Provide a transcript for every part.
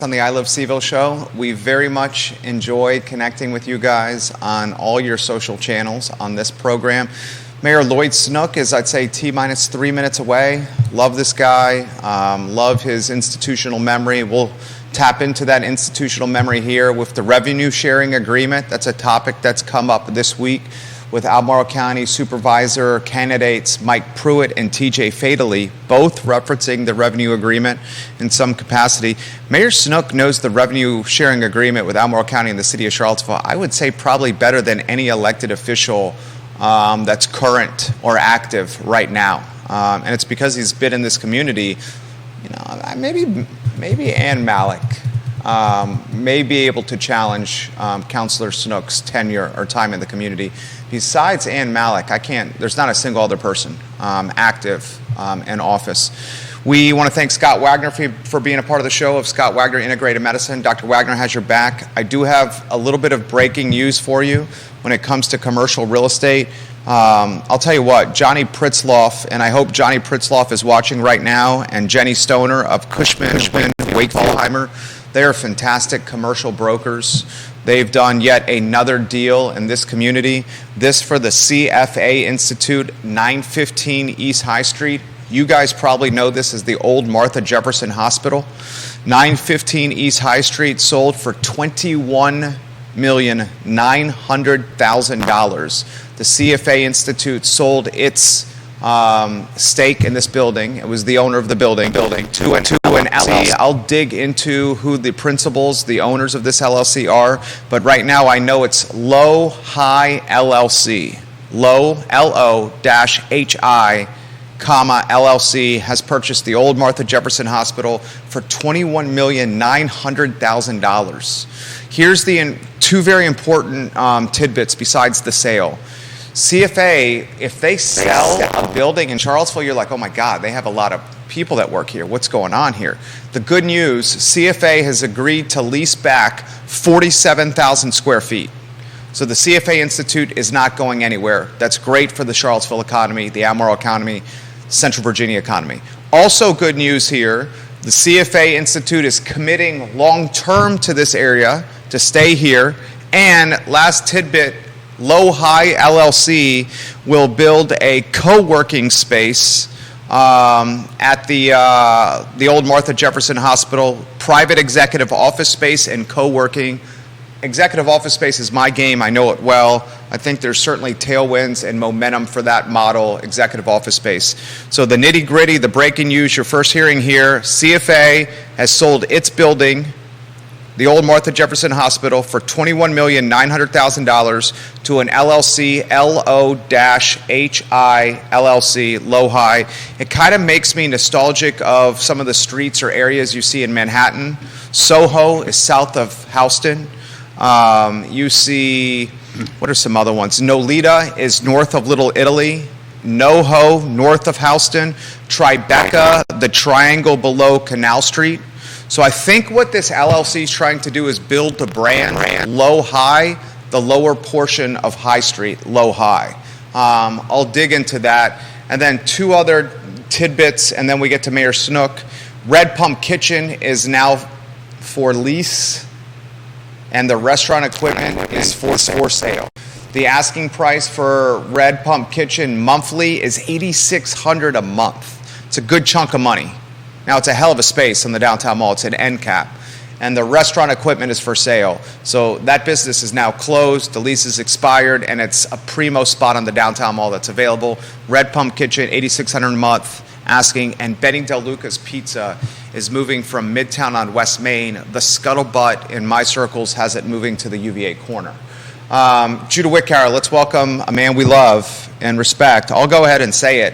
On the I Love CVille Show. We very much enjoyed connecting with you guys on all your social channels on this program. Mayor Lloyd Snook is, I'd say, T-minus 3 minutes away. Love this guy. Love his institutional memory. We'll tap into that institutional memory here with the revenue sharing agreement. That's a topic that's come up this week with Albemarle County Supervisor candidates Mike Pruitt and TJ Fadley, both referencing the revenue agreement in some capacity. Mayor Snook knows the revenue sharing agreement with Albemarle County and the city of Charlottesville, I would say probably better than any elected official that's current or active right now. And it's because he's been in this community. You know, maybe Ann Malik may be able to challenge Councilor Snook's tenure or time in the community. Besides Ann Malik, there's not a single other person active in office. We want to thank Scott Wagner for being a part of the show of Scott Wagner Integrated Medicine. Dr. Wagner has your back. I do have a little bit of breaking news for you when it comes to commercial real estate. I'll tell you what, Johnny Pritzloff, and I hope Johnny Pritzloff is watching right now, and Jenny Stoner of Cushman, Wakefallheimer, they are fantastic commercial brokers. They've done yet another deal in this community. This for the CFA Institute, 915 East High Street. You guys probably know this as the old Martha Jefferson Hospital. 915 East High Street sold for $21,900,000. The CFA Institute sold its stake in this building. It was the owner of the building to an LLC. I'll dig into who the principals, the owners of this LLC are, but right now I know it's Low High LLC. Low, L-O-H-I, LLC has purchased the old Martha Jefferson Hospital for $21,900,000. Here's the two very important tidbits besides the sale. CFA, if they sell a building in Charlottesville, you're like, oh my God, they have a lot of people that work here. What's going on here? The good news, CFA has agreed to lease back 47,000 square feet. So the CFA Institute is not going anywhere. That's great for the Charlottesville economy, the Albemarle economy, Central Virginia economy. Also good news here, the CFA Institute is committing long-term to this area to stay here. And last tidbit, Low High LLC will build a co-working space at the old Martha Jefferson Hospital, private executive office space and co-working. Executive office space is my game. I know it well. I think there's certainly tailwinds and momentum for that model, executive office space. So the nitty-gritty, the breaking news, you're first hearing here, CFA has sold its building, the old Martha Jefferson Hospital, for $21,900,000 to an LLC, L-O-H-I LLC, Low High. It kind of makes me nostalgic of some of the streets or areas you see in Manhattan. Soho is south of Houston. You see, what are some other ones? Nolita is north of Little Italy. NoHo, north of Houston. Tribeca, the triangle below Canal Street. So I think what this LLC is trying to do is build the brand Low High, the lower portion of High Street, Low High. I'll dig into that. And then two other tidbits, and then we get to Mayor Snook. Red Pump Kitchen is now for lease, and the restaurant equipment is for sale. The asking price for Red Pump Kitchen monthly is $8,600 a month. It's a good chunk of money. Now, it's a hell of a space in the downtown mall. It's an end cap. And the restaurant equipment is for sale. So that business is now closed. The lease is expired, and it's a primo spot on the downtown mall that's available. Red Pump Kitchen, $8,600 a month, asking. And Benny Deluca's Pizza is moving from Midtown on West Main. The scuttlebutt in my circles has it moving to the UVA corner. Judah Wickower, let's welcome a man we love and respect. I'll go ahead and say it.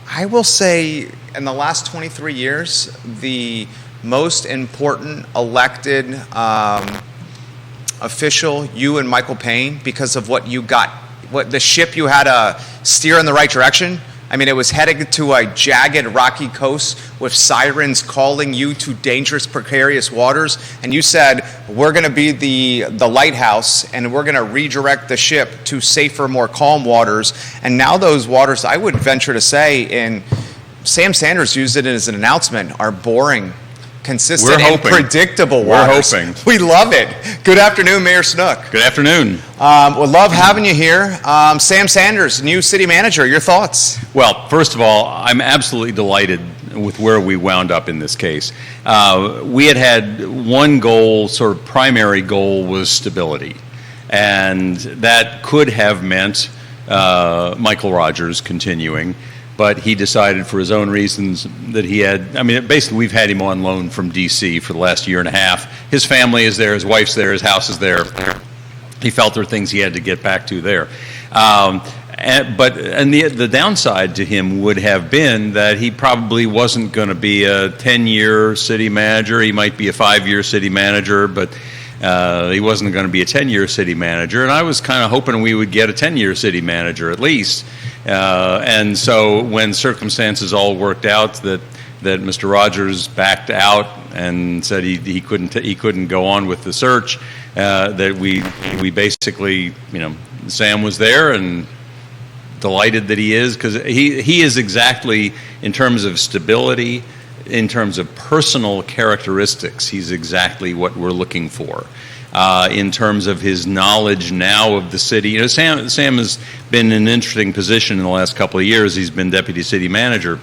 I will say, in the last 23 years, the most important elected official, you and Michael Payne, because of what you got, what the ship you had to steer in the right direction. I mean, it was headed to a jagged, rocky coast with sirens calling you to dangerous, precarious waters. And you said, we're going to be the lighthouse, and we're going to redirect the ship to safer, more calm waters. And now those waters, I would venture to say, and Sam Sanders used it as an announcement, are boring consistent and predictable waters. We're hoping. We love it. Good afternoon, Mayor Snook. Good afternoon. We love having you here. Sam Sanders, new city manager, your thoughts? Well, first of all, I'm absolutely delighted with where we wound up in this case. We had one goal, sort of primary goal, was stability. And that could have meant Michael Rogers continuing. But he decided for his own reasons that he had, basically we've had him on loan from D.C. for the last year and a half. His family is there, his wife's there, his house is there. He felt there were things he had to get back to there. The downside to him would have been that he probably wasn't going to be a 10-year city manager. He might be a 5-year city manager, but he wasn't going to be a 10-year city manager. And I was kind of hoping we would get a 10-year city manager at least. And so when circumstances all worked out that Mr. Rogers backed out and said he couldn't go on with the search, that we basically, Sam was there and delighted that he is, because he is exactly, in terms of stability, in terms of personal characteristics, he's exactly what we're looking for. In terms of his knowledge now of the city. Sam has been in an interesting position in the last couple of years. He's been deputy city manager.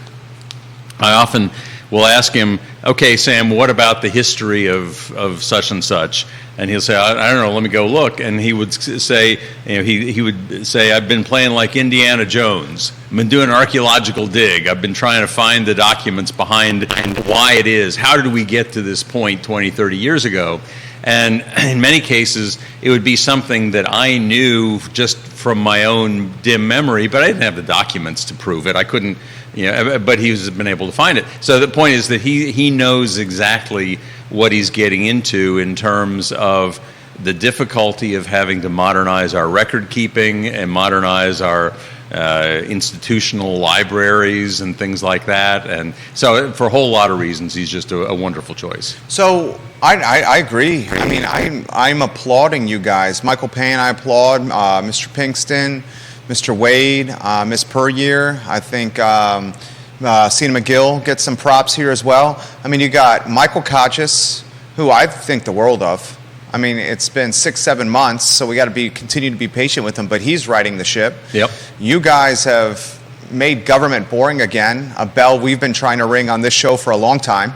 I often will ask him, okay, Sam, what about the history of such and such? And he'll say, I don't know, let me go look. And he would say, he would say, I've been playing like Indiana Jones. I've been doing an archaeological dig. I've been trying to find the documents behind why it is. How did we get to this point 20, 30 years ago? And in many cases, it would be something that I knew just from my own dim memory, but I didn't have the documents to prove it. I couldn't, but he's been able to find it. So the point is that he knows exactly what he's getting into in terms of the difficulty of having to modernize our record keeping and modernize our institutional libraries and things like that. And so for a whole lot of reasons, he's just a wonderful choice. So I agree. I'm applauding you guys. Michael Payne, I applaud. Mr. Pinkston, Mr. Wade, Ms. Puryear. I think Sina McGill gets some props here as well. You got Michael Kachis, who I think the world of. It's been 6-7 months, so we got to continue to be patient with him, but he's riding the ship. Yep. You guys have made government boring again, a bell we've been trying to ring on this show for a long time.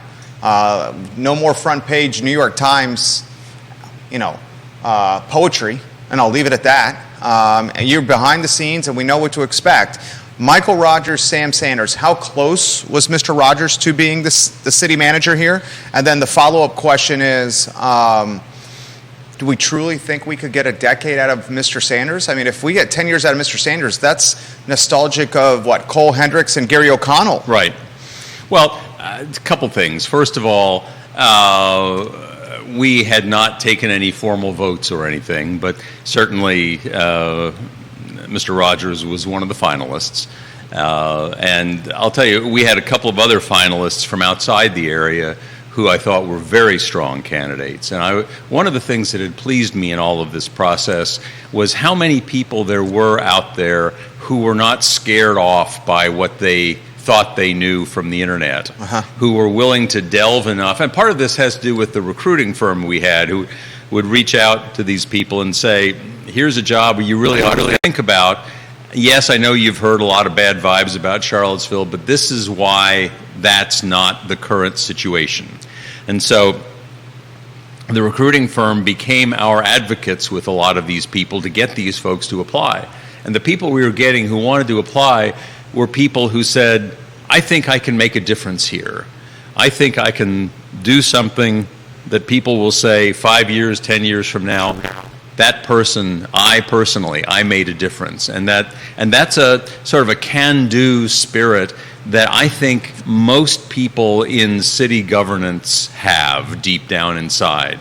No more front page New York Times, poetry, and I'll leave it at that. And you're behind the scenes, and we know what to expect. Michael Rogers, Sam Sanders, how close was Mr. Rogers to being the city manager here? And then the follow-up question is, do we truly think we could get a decade out of Mr. Sanders? If we get 10 years out of Mr. Sanders, that's nostalgic of, Cole Hendricks and Gary O'Connell. Right. Well, a couple things. First of all, we had not taken any formal votes or anything, but certainly Mr. Rogers was one of the finalists. And I'll tell you, we had a couple of other finalists from outside the area who I thought were very strong candidates. And one of the things that had pleased me in all of this process was how many people there were out there who were not scared off by what they thought they knew from the internet, who were willing to delve enough. And part of this has to do with the recruiting firm we had, who would reach out to these people and say, here's a job you really ought to think about. Yes, I know you've heard a lot of bad vibes about Charlottesville, but this is why that's not the current situation. And so the recruiting firm became our advocates with a lot of these people to get these folks to apply. And the people we were getting who wanted to apply were people who said, I think I can make a difference here. I think I can do something that people will say 5 years, 10 years from now, that person, I made a difference. And that's a sort of a can-do spirit that I think most people in city governance have deep down inside.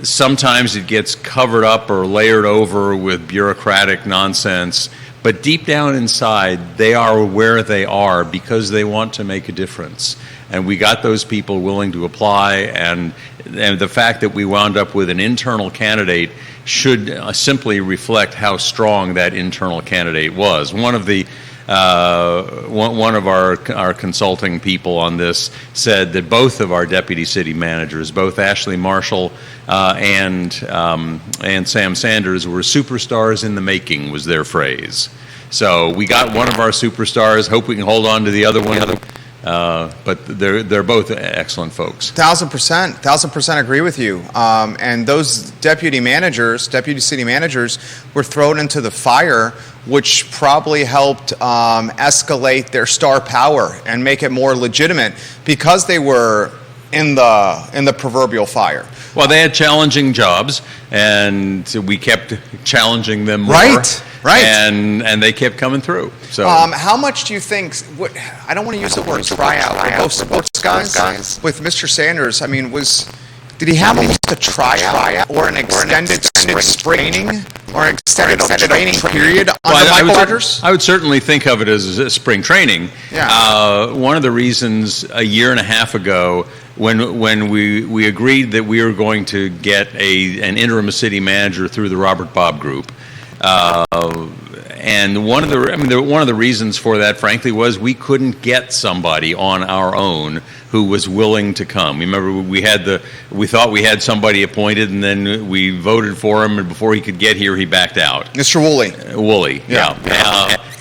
Sometimes it gets covered up or layered over with bureaucratic nonsense, but deep down inside, they are where they are because they want to make a difference. And we got those people willing to apply, and the fact that we wound up with an internal candidate should simply reflect how strong that internal candidate was. One of the one of our consulting people on this said that both of our deputy city managers, both Ashley Marshall and Sam Sanders, were superstars in the making, was their phrase. So we got one of our superstars. Hope we can hold on to the other one. But they're both excellent folks. 1,000% agree with you. And those deputy city managers, were thrown into the fire, which probably helped escalate their star power and make it more legitimate because they were in the proverbial fire. Well, they had challenging jobs, and we kept challenging them more. Right. And they kept coming through. So, how much do you think? I don't want to use the word tryout. But both sports guys with Mr. Sanders. I mean, did he have a tryout or an extended training or an extended training period under Michael Rogers? I would certainly think of it as a spring training. Yeah. One of the reasons a year and a half ago, when we agreed that we were going to get an interim city manager through the Robert Bob Group. And one of the reasons for that, frankly, was we couldn't get somebody on our own who was willing to come. Remember, we thought we had somebody appointed, and then we voted for him, and before he could get here, he backed out. Mr. Woolley. Yeah.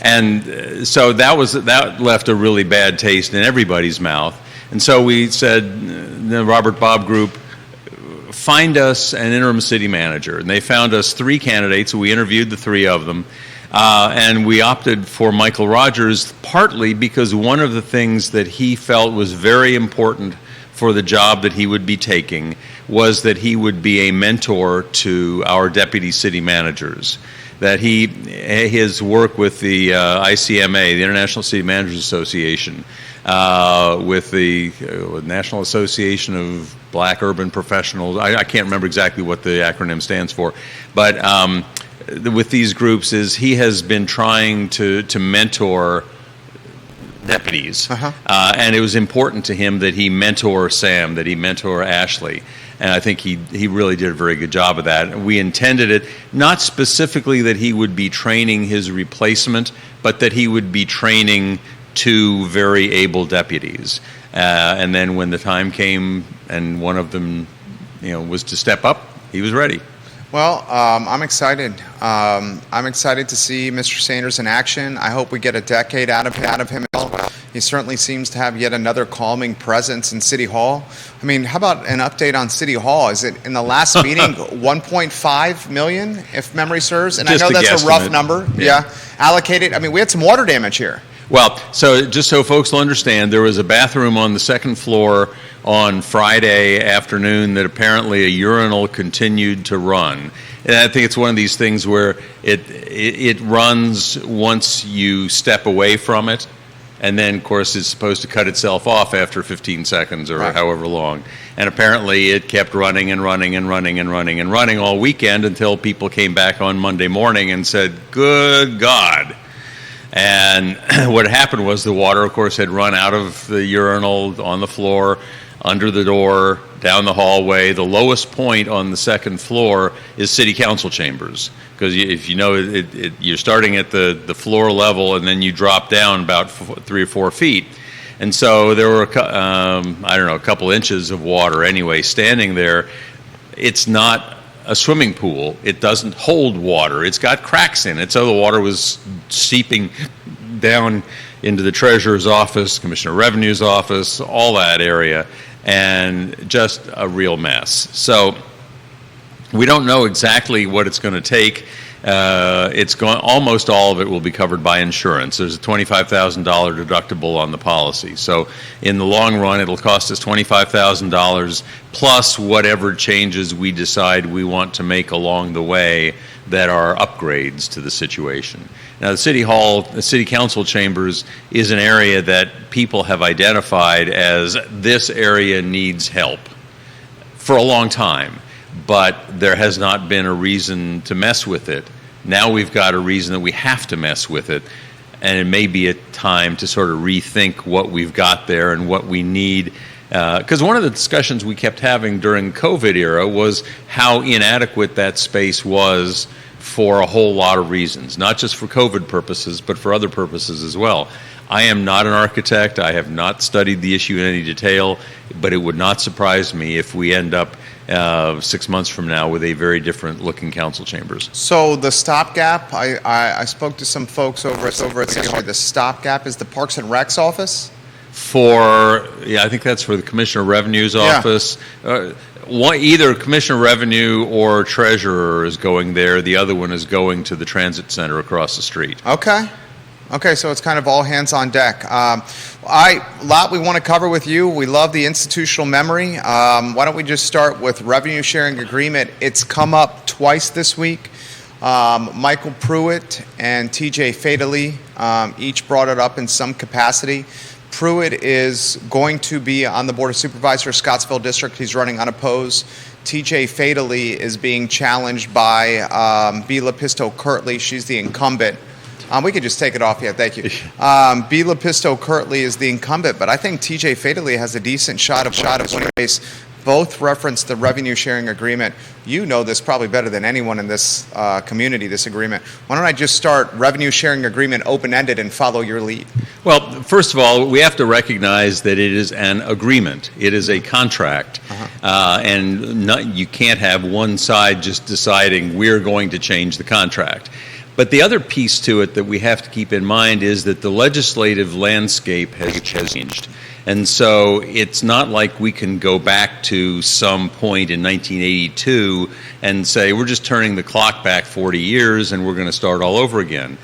And so that left a really bad taste in everybody's mouth. And so we said, the Robert Bob Group, find us an interim city manager. And they found us 3 candidates. We interviewed the 3 of them. And we opted for Michael Rogers, partly because one of the things that he felt was very important for the job that he would be taking was that he would be a mentor to our deputy city managers. That his work with the ICMA, the International City Managers Association, with the National Association of Black Urban Professionals. I can't remember exactly what the acronym stands for, but with these groups he has been trying to mentor deputies, and it was important to him that he mentor Sam, that he mentor Ashley. And I think he really did a very good job of that. We intended it not specifically that he would be training his replacement, but that he would be training 2 very able deputies. And then when the time came and one of them, was to step up, he was ready. Well, I'm excited. I'm excited to see Mr. Sanders in action. I hope we get a decade out of him as well. He certainly seems to have yet another calming presence in City Hall. I mean, how about an update on City Hall? Is it in the last meeting 1.5 million, if memory serves? And Just I know that's guesstimate. a rough number. Yeah. Allocated. I mean, we had some water damage here. Well, so just so folks will understand, there was a bathroom on the 2nd floor on Friday afternoon that apparently a urinal continued to run. And I think it's one of these things where it runs once you step away from it, and then, of course, it's supposed to cut itself off after 15 seconds or however long. And apparently it kept running and running and running and running and running all weekend until people came back on Monday morning and said, "Good God." And what happened was the water, of course, had run out of the urinal, on the floor, under the door, down the hallway. The lowest point on the 2nd floor is city council chambers. Because if you know, you're starting at the floor level and then you drop down about 3 or 4 feet. And so there were, a couple inches of water anyway standing there. It's not a swimming pool. It doesn't hold water. It's got cracks in it. So the water was seeping down into the treasurer's office, Commissioner of Revenue's office, all that area, and just a real mess. So we don't know exactly what it's going to take. Almost all of it will be covered by insurance. There's a $25,000 deductible on the policy. So in the long run, it'll cost us $25,000 plus whatever changes we decide we want to make along the way that are upgrades to the situation. Now, the city council chambers is an area that people have identified as this area needs help for a long time. But there has not been a reason to mess with it. Now we've got a reason that we have to mess with it, and it may be a time to sort of rethink what we've got there and what we need. Because one of the discussions we kept having during COVID era was how inadequate that space was for a whole lot of reasons, not just for COVID purposes, but for other purposes as well. I am not an architect. I have not studied the issue in any detail, but it would not surprise me if we end up 6 months from now with a very different looking council chambers. So the stopgap, I spoke to some folks over at the stopgap is the Parks and Recs office? I think that's for the Commissioner of Revenue's office. Either Commissioner of Revenue or Treasurer is going there. The other one is going to the Transit Center across the street. Okay, so it's kind of all hands on deck. Lot we want to cover with you. We love the institutional memory. Why don't we just start with revenue sharing agreement? It's come up twice this week. Michael Pruitt and TJ Fadley each brought it up in some capacity. Pruitt is going to be on the Board of Supervisors, Scottsville District. He's running unopposed. TJ Fadley is being challenged by Bela Pisto-Kirtley. She's the incumbent. We could just take it off. Yeah, thank you. Bela Pisto-Kirtley is the incumbent, but I think TJ Fadley has a decent shot of winning the race. Both reference the revenue sharing agreement. You know this probably better than anyone in this community, this agreement. Why don't I just start revenue sharing agreement open-ended and follow your lead? Well, first of all, we have to recognize that it is an agreement. It is a contract. And you can't have one side just deciding we're going to change the contract. But the other piece to it that we have to keep in mind is that the legislative landscape has changed. And so it's not like we can go back to some point in 1982 and say we're just turning the clock back 40 years and we're going to start all over again.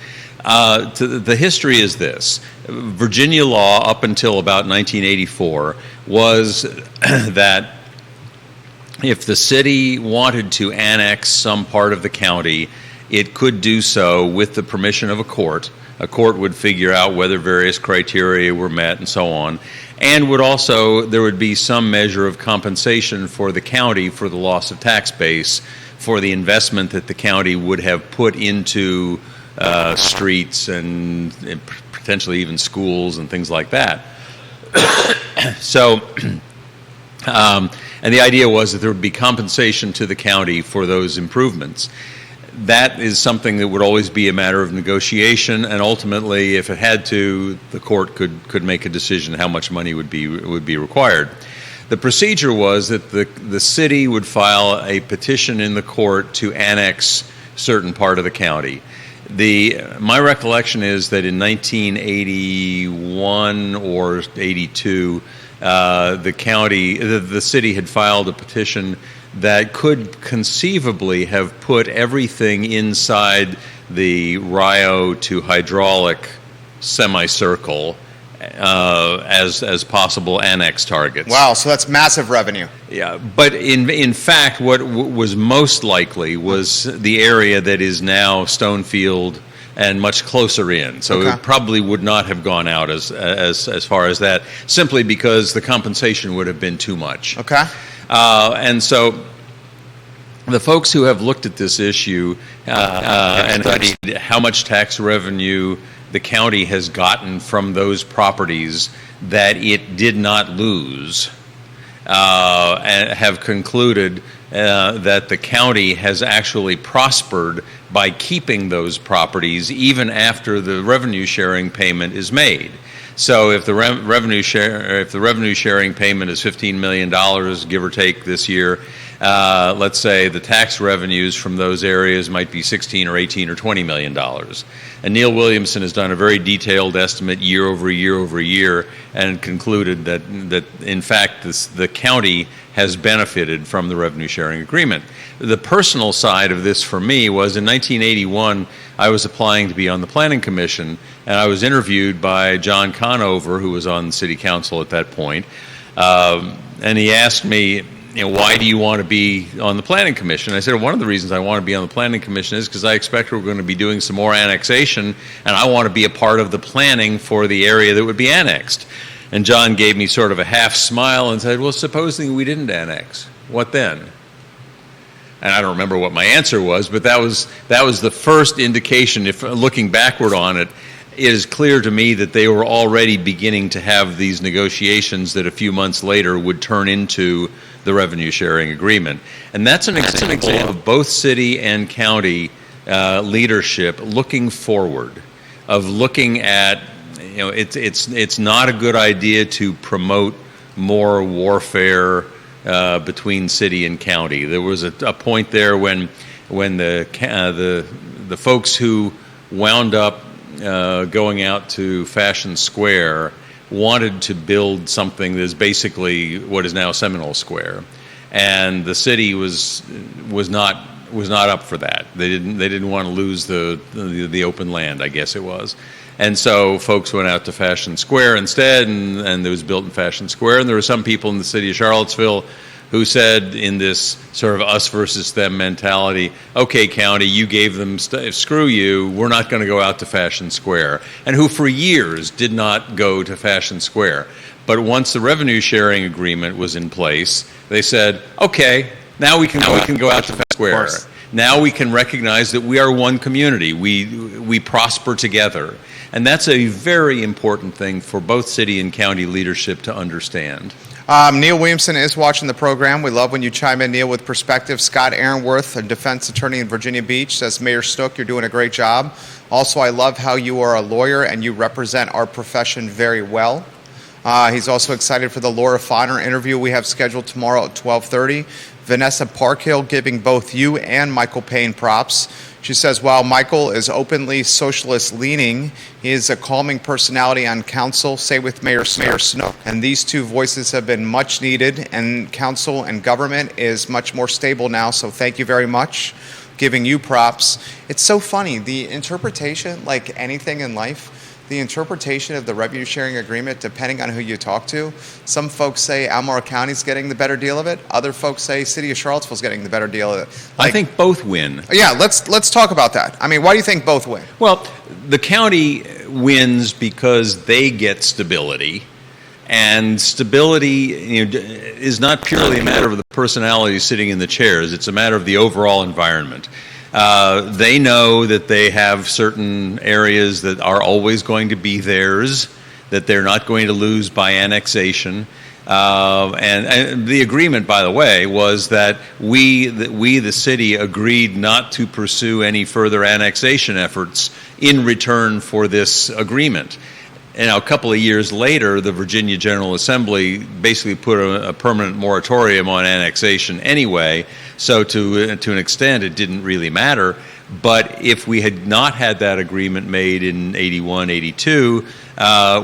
The history is this. Virginia law up until about 1984 was that if the city wanted to annex some part of the county, it could do so with the permission of a court. A court would figure out whether various criteria were met and so on. And there would be some measure of compensation for the county for the loss of tax base for the investment that the county would have put into streets and potentially even schools and things like that. And the idea was that there would be compensation to the county for those improvements. That is something that would always be a matter of negotiation, and ultimately, if it had to, the court could make a decision how much money would be required. The procedure was that the city would file a petition in the court to annex certain part of the county. My recollection is that in 1981 or 82, the city had filed a petition that could conceivably have put everything inside the Rio to hydraulic semicircle as possible annex targets. Wow, so that's massive revenue. Yeah, but in fact, what was most likely was the area that is now Stonefield and much closer in. So It probably would not have gone out as far as that, simply because the compensation would have been too much. And so the folks who have looked at this issue and studied how much tax revenue the county has gotten from those properties that it did not lose and have concluded that the county has actually prospered by keeping those properties even after the revenue sharing payment is made. So if the revenue sharing payment is $15 million, give or take this year, let's say the tax revenues from those areas might be 16 or 18 or $20 million. And Neil Williamson has done a very detailed estimate year over year and concluded that in fact the county has benefited from the revenue sharing agreement. The personal side of this for me was in 1981, I was applying to be on the Planning Commission, and I was interviewed by John Conover, who was on City Council at that point, and he asked me, why do you want to be on the Planning Commission? I said, one of the reasons I want to be on the Planning Commission is because I expect we're going to be doing some more annexation, and I want to be a part of the planning for the area that would be annexed. And John gave me sort of a half smile and said, well, supposing we didn't annex, what then? And I don't remember what my answer was, but that was the first indication. If looking backward on it, it is clear to me that they were already beginning to have these negotiations that a few months later would turn into the revenue sharing agreement. And that's an example of both city and county leadership looking forward, of looking at, it's not a good idea to promote more warfare between city and county. There was a point there when the folks who wound up going out to Fashion Square wanted to build something that's basically what is now Seminole Square, and the city was not up for that. They didn't want to lose the open land, I guess it was. And so folks went out to Fashion Square instead, and it was built in Fashion Square. And there were some people in the city of Charlottesville who said, in this sort of us versus them mentality, okay, county, you gave them screw you, we're not going to go out to Fashion Square. And who for years did not go to Fashion Square. But once the revenue sharing agreement was in place, they said, okay, now we can go out to Fashion Square. Now we can recognize that we are one community. We prosper together. And that's a very important thing for both city and county leadership to understand. Neil Williamson is watching the program. We love when you chime in, Neil, with perspective. Scott Aaronworth, a defense attorney in Virginia Beach, says, Mayor Snook, you're doing a great job. Also, I love how you are a lawyer and you represent our profession very well. He's also excited for the Laura Fonner interview we have scheduled tomorrow at 12:30. Vanessa Parkhill giving both you and Michael Payne props. She says, while Michael is openly socialist-leaning, he is a calming personality on council, say with Mayor Snook. And these two voices have been much needed, and council and government is much more stable now, so thank you very much. Giving you props. It's so funny, the interpretation, like anything in life, the interpretation of the revenue sharing agreement, depending on who you talk to, some folks say Albemarle County's getting the better deal of it. Other folks say City of Charlottesville's getting the better deal of it. I think both win. Yeah, let's talk about that. I mean, why do you think both win? Well, the county wins because they get stability, and stability is not purely a matter of the personalities sitting in the chairs. It's a matter of the overall environment. They know that they have certain areas that are always going to be theirs, that they're not going to lose by annexation. And the agreement, by the way, was that we, the city, agreed not to pursue any further annexation efforts in return for this agreement. And now, a couple of years later, the Virginia General Assembly basically put a permanent moratorium on annexation anyway, so to an extent it didn't really matter. But if we had not had that agreement made in 81, 82,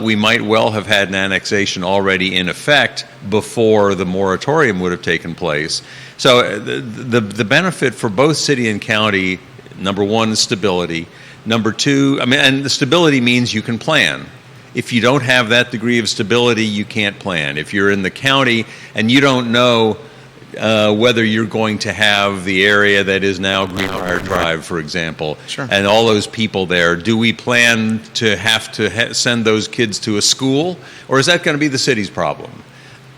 we might well have had an annexation already in effect before the moratorium would have taken place. So the benefit for both city and county, number one, is stability. Number two, and the stability means you can plan. If you don't have that degree of stability, you can't plan. If you're in the county and you don't know whether you're going to have the area that is now Greenbrier Drive, for example, sure, and all those people there, do we plan to have to send those kids to a school, or is that going to be the city's problem?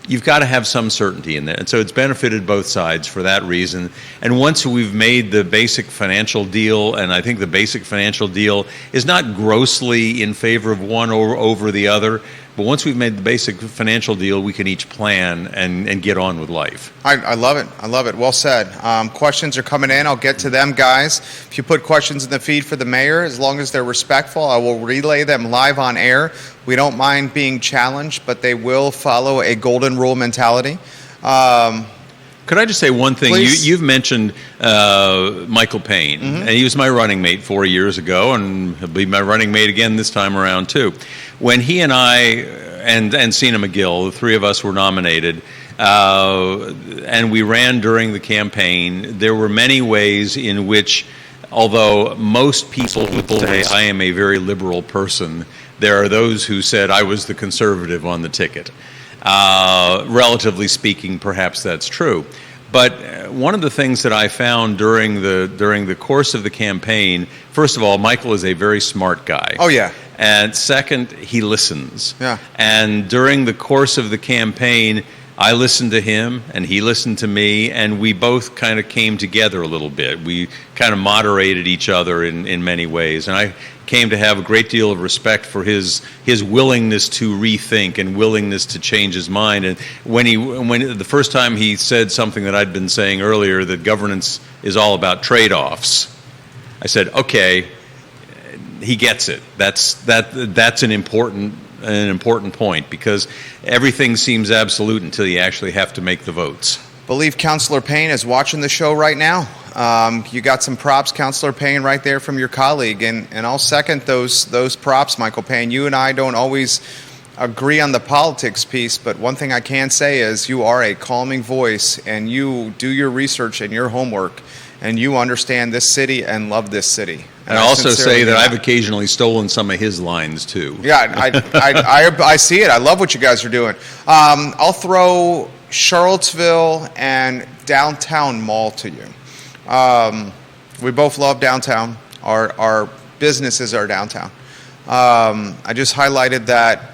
You've got to have some certainty in that. And so it's benefited both sides for that reason. And once we've made the basic financial deal, and I think the basic financial deal is not grossly in favor of one or over the other, but once we've made the basic financial deal, we can each plan and get on with life. I love it. I love it. Well said. Questions are coming in. I'll get to them, guys. If you put questions in the feed for the mayor, as long as they're respectful, I will relay them live on air. We don't mind being challenged, but they will follow a golden rule mentality. Could I just say one thing? You've mentioned Michael Payne, and he was my running mate 4 years ago, and he'll be my running mate again this time around, too. When he and I and Sina McGill, the three of us were nominated, and we ran during the campaign, there were many ways in which, although most people would say I am a very liberal person, there are those who said I was the conservative on the ticket. Relatively speaking, perhaps that's true. But one of the things that I found during the course of the campaign, first of all, Michael is a very smart guy. Oh, yeah. And second, he listens. Yeah. And during the course of the campaign, I listened to him and he listened to me, and we both kind of came together a little bit. We kind of moderated each other in many ways. And I came to have a great deal of respect for his willingness to rethink and willingness to change his mind. And when the first time he said something that I'd been saying earlier, that governance is all about trade-offs. I said, okay, he gets it. That's an important point, because everything seems absolute until you actually have to make the votes. Believe Councilor Payne is watching the show right now. You got some props, Councilor Payne, right there from your colleague, and I'll second those props, Michael Payne. You and I don't always agree on the politics piece, but one thing I can say is you are a calming voice, and you do your research and your homework, and you understand this city and love this city. And I also say that I've occasionally stolen some of his lines too. Yeah, I see it. I love what you guys are doing. I'll throw Charlottesville and downtown mall to you. We both love downtown. Our businesses are downtown. I just highlighted that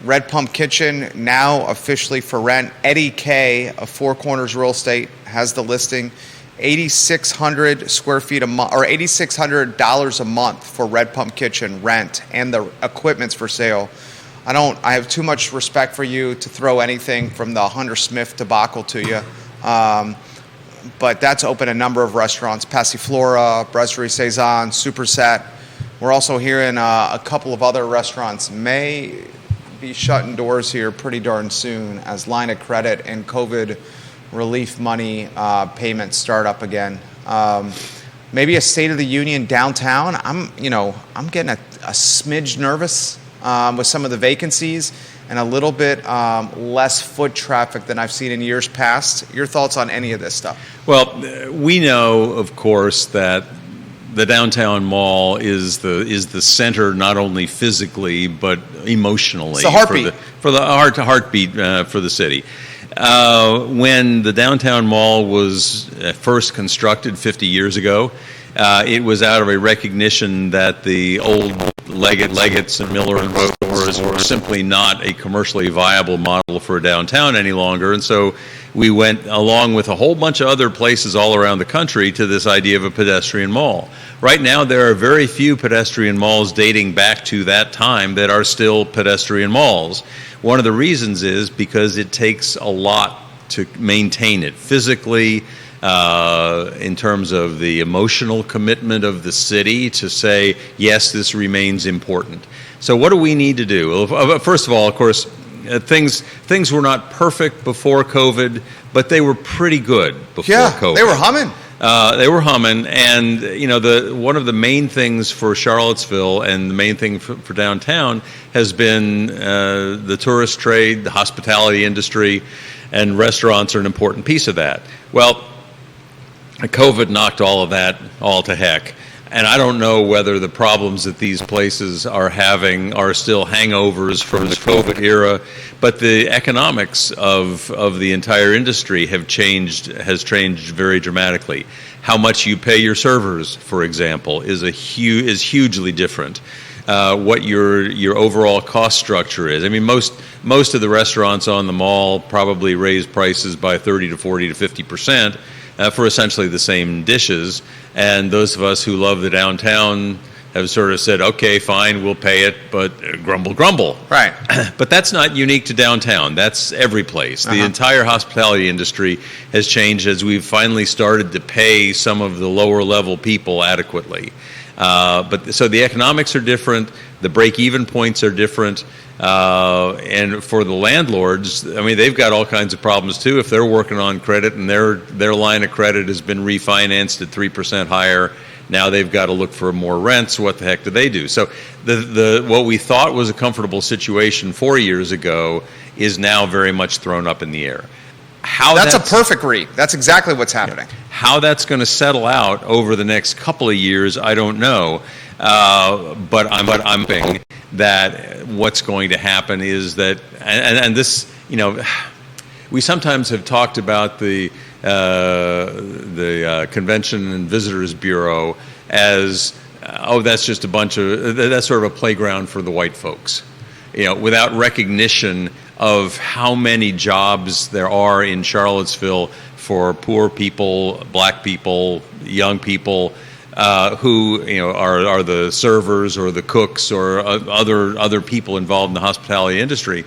Red Pump Kitchen now officially for rent. Eddie K of Four Corners Real Estate has the listing. 8,600 square feet a month, or $8,600 a month for Red Pump Kitchen rent, and the equipment's for sale. I have too much respect for you to throw anything from the Hunter Smith debacle to you. But that's open a number of restaurants: Passiflora, Brasserie Cezanne, Superset. We're also hearing a couple of other restaurants may be shutting doors here pretty darn soon as line of credit and COVID relief money payments start up again. Maybe a State of the Union downtown. I'm getting a smidge nervous with some of the vacancies and a little bit less foot traffic than I've seen in years past. Your thoughts on any of this stuff? Well, we know, of course, that the downtown mall is the center, not only physically but emotionally. It's the heartbeat. For the heartbeat for the city. When the downtown mall was first constructed 50 years ago, it was out of a recognition that the old Leggett's and Miller and Road stores were simply not a commercially viable model for a downtown any longer, and so we went, along with a whole bunch of other places all around the country, to this idea of a pedestrian mall. Right now, there are very few pedestrian malls dating back to that time that are still pedestrian malls. One of the reasons is because it takes a lot to maintain it physically, in terms of the emotional commitment of the city to say, yes, this remains important. So what do we need to do? First of all, of course, things were not perfect before COVID, but they were pretty good before COVID. They were humming. They were humming, and one of the main things for Charlottesville and the main thing for downtown has been the tourist trade, the hospitality industry, and restaurants are an important piece of that. Well, COVID knocked all of that to heck. And I don't know whether the problems that these places are having are still hangovers from the COVID era, but the economics of the entire industry has changed very dramatically. How much you pay your servers, for example, is hugely different. What your overall cost structure is. I mean, most of the restaurants on the mall probably raise prices by 30 to 40 to 50%. For essentially the same dishes, and those of us who love the downtown have sort of said, okay, fine, we'll pay it, but grumble. Right. But that's not unique to downtown. That's every place. The entire hospitality industry has changed as we've finally started to pay some of the lower level people adequately. So the economics are different, the break-even points are different, and for the landlords, I mean, they've got all kinds of problems too. If they're working on credit and their line of credit has been refinanced at 3% higher, now they've got to look for more rents. What the heck do they do? So what we thought was a comfortable situation 4 years ago is now very much thrown up in the air. That's a perfect read. That's exactly what's happening. How that's going to settle out over the next couple of years, I don't know. But I'm thinking that what's going to happen is that, and this, we sometimes have talked about the Convention and Visitors Bureau as, that's just that's sort of a playground for the white folks, without recognition of how many jobs there are in Charlottesville for poor people, black people, young people, who are the servers or the cooks or other people involved in the hospitality industry.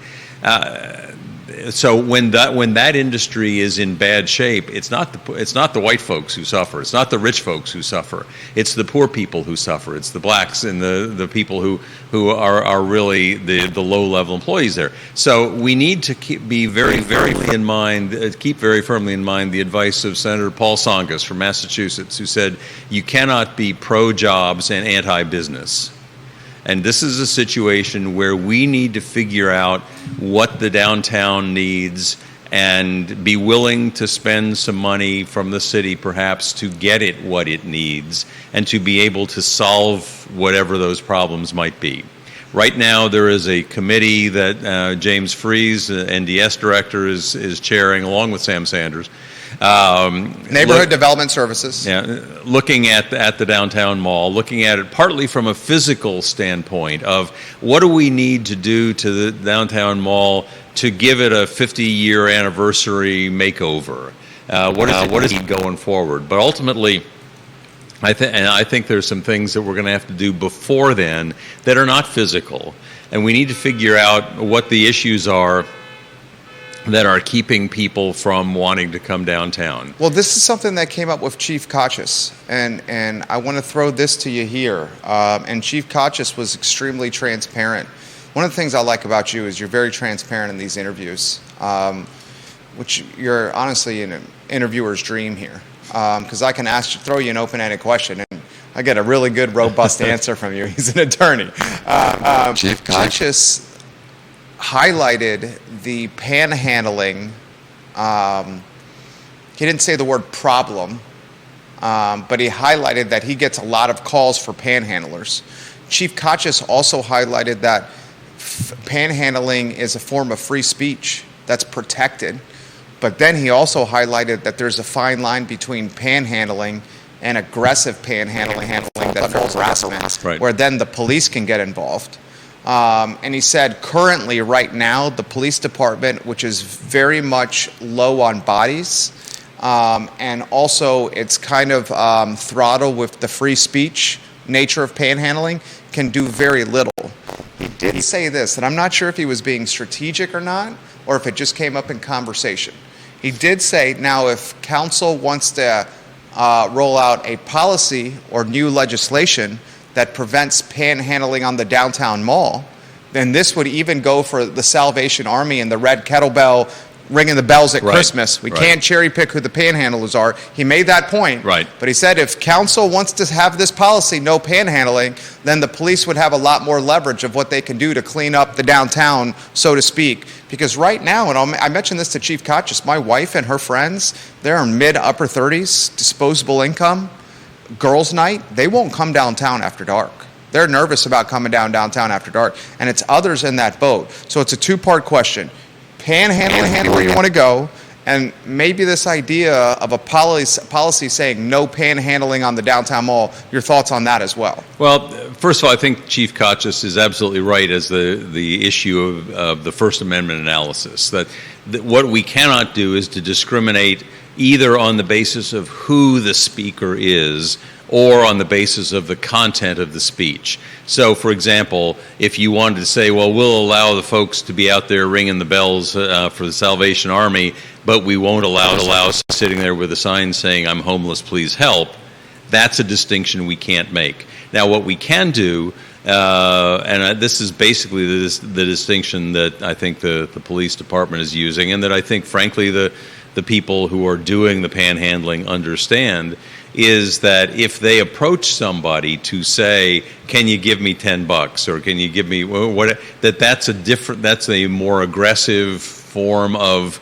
So when that industry is in bad shape, it's not the white folks who suffer. It's not the rich folks who suffer. It's the poor people who suffer. It's the blacks and the people who are really the low level employees there. So we need to keep very firmly in mind the advice of Senator Paul Tsongas from Massachusetts, who said you cannot be pro jobs and anti business. And this is a situation where we need to figure out what the downtown needs and be willing to spend some money from the city perhaps to get it what it needs and to be able to solve whatever those problems might be. Right now there is a committee that James Freeze, the NDS director, is chairing along with Sam Sanders. Neighborhood Development Services. Yeah, looking at the downtown mall, looking at it partly from a physical standpoint of what do we need to do to the downtown mall to give it a 50-year anniversary makeover. What is it going forward? But ultimately, I think there's some things that we're going to have to do before then that are not physical, and we need to figure out what the issues are that are keeping people from wanting to come downtown. Well, this is something that came up with Chief Kotchis, and I want to throw this to you here. And Chief Kotchis was extremely transparent. One of the things I like about you is you're very transparent in these interviews, which you're honestly an interviewer's dream here. Because I can throw you an open-ended question, and I get a really good, robust answer from you. He's an attorney. Chief Kotchis highlighted the panhandling. He didn't say the word problem, but he highlighted that he gets a lot of calls for panhandlers. Chief Kotchis also highlighted that panhandling is a form of free speech that's protected, but then he also highlighted that there's a fine line between panhandling and aggressive panhandling that falls harassment, right, where then the police can get involved. And he said currently, right now, the police department, which is very much low on bodies, and also it's kind of throttled with the free speech nature of panhandling, can do very little. He did say this, and I'm not sure if he was being strategic or not, or if it just came up in conversation. He did say, now if council wants to roll out a policy or new legislation that prevents panhandling on the downtown mall, then this would even go for the Salvation Army and the red kettlebell ringing the bells at Christmas. We can't cherry pick who the panhandlers are. He made that point. Right. But he said if council wants to have this policy, no panhandling, then the police would have a lot more leverage of what they can do to clean up the downtown, so to speak. Because right now, and I mentioned this to Chief Kotchis, my wife and her friends, they're in mid-upper 30s, disposable income. Girls' night, they won't come downtown after dark. They're nervous about coming downtown after dark, and it's others in that boat. So it's a two-part question. Panhandling, where you want to go, and maybe this idea of a policy saying no panhandling on the downtown mall. Your thoughts on that as well? Well, first of all, I think Chief Kotchis is absolutely right as the issue of the First Amendment analysis, that what we cannot do is to discriminate either on the basis of who the speaker is or on the basis of the content of the speech. So, for example, if you wanted to say, well, we'll allow the folks to be out there ringing the bells for the Salvation Army, but we won't allow sitting there with a sign saying, I'm homeless, please help, that's a distinction we can't make. Now, what we can do, and this is basically the distinction that I think the police department is using, and that I think, frankly, the people who are doing the panhandling understand, is that if they approach somebody to say, can you give me $10 or can you give me what, that's a more aggressive form of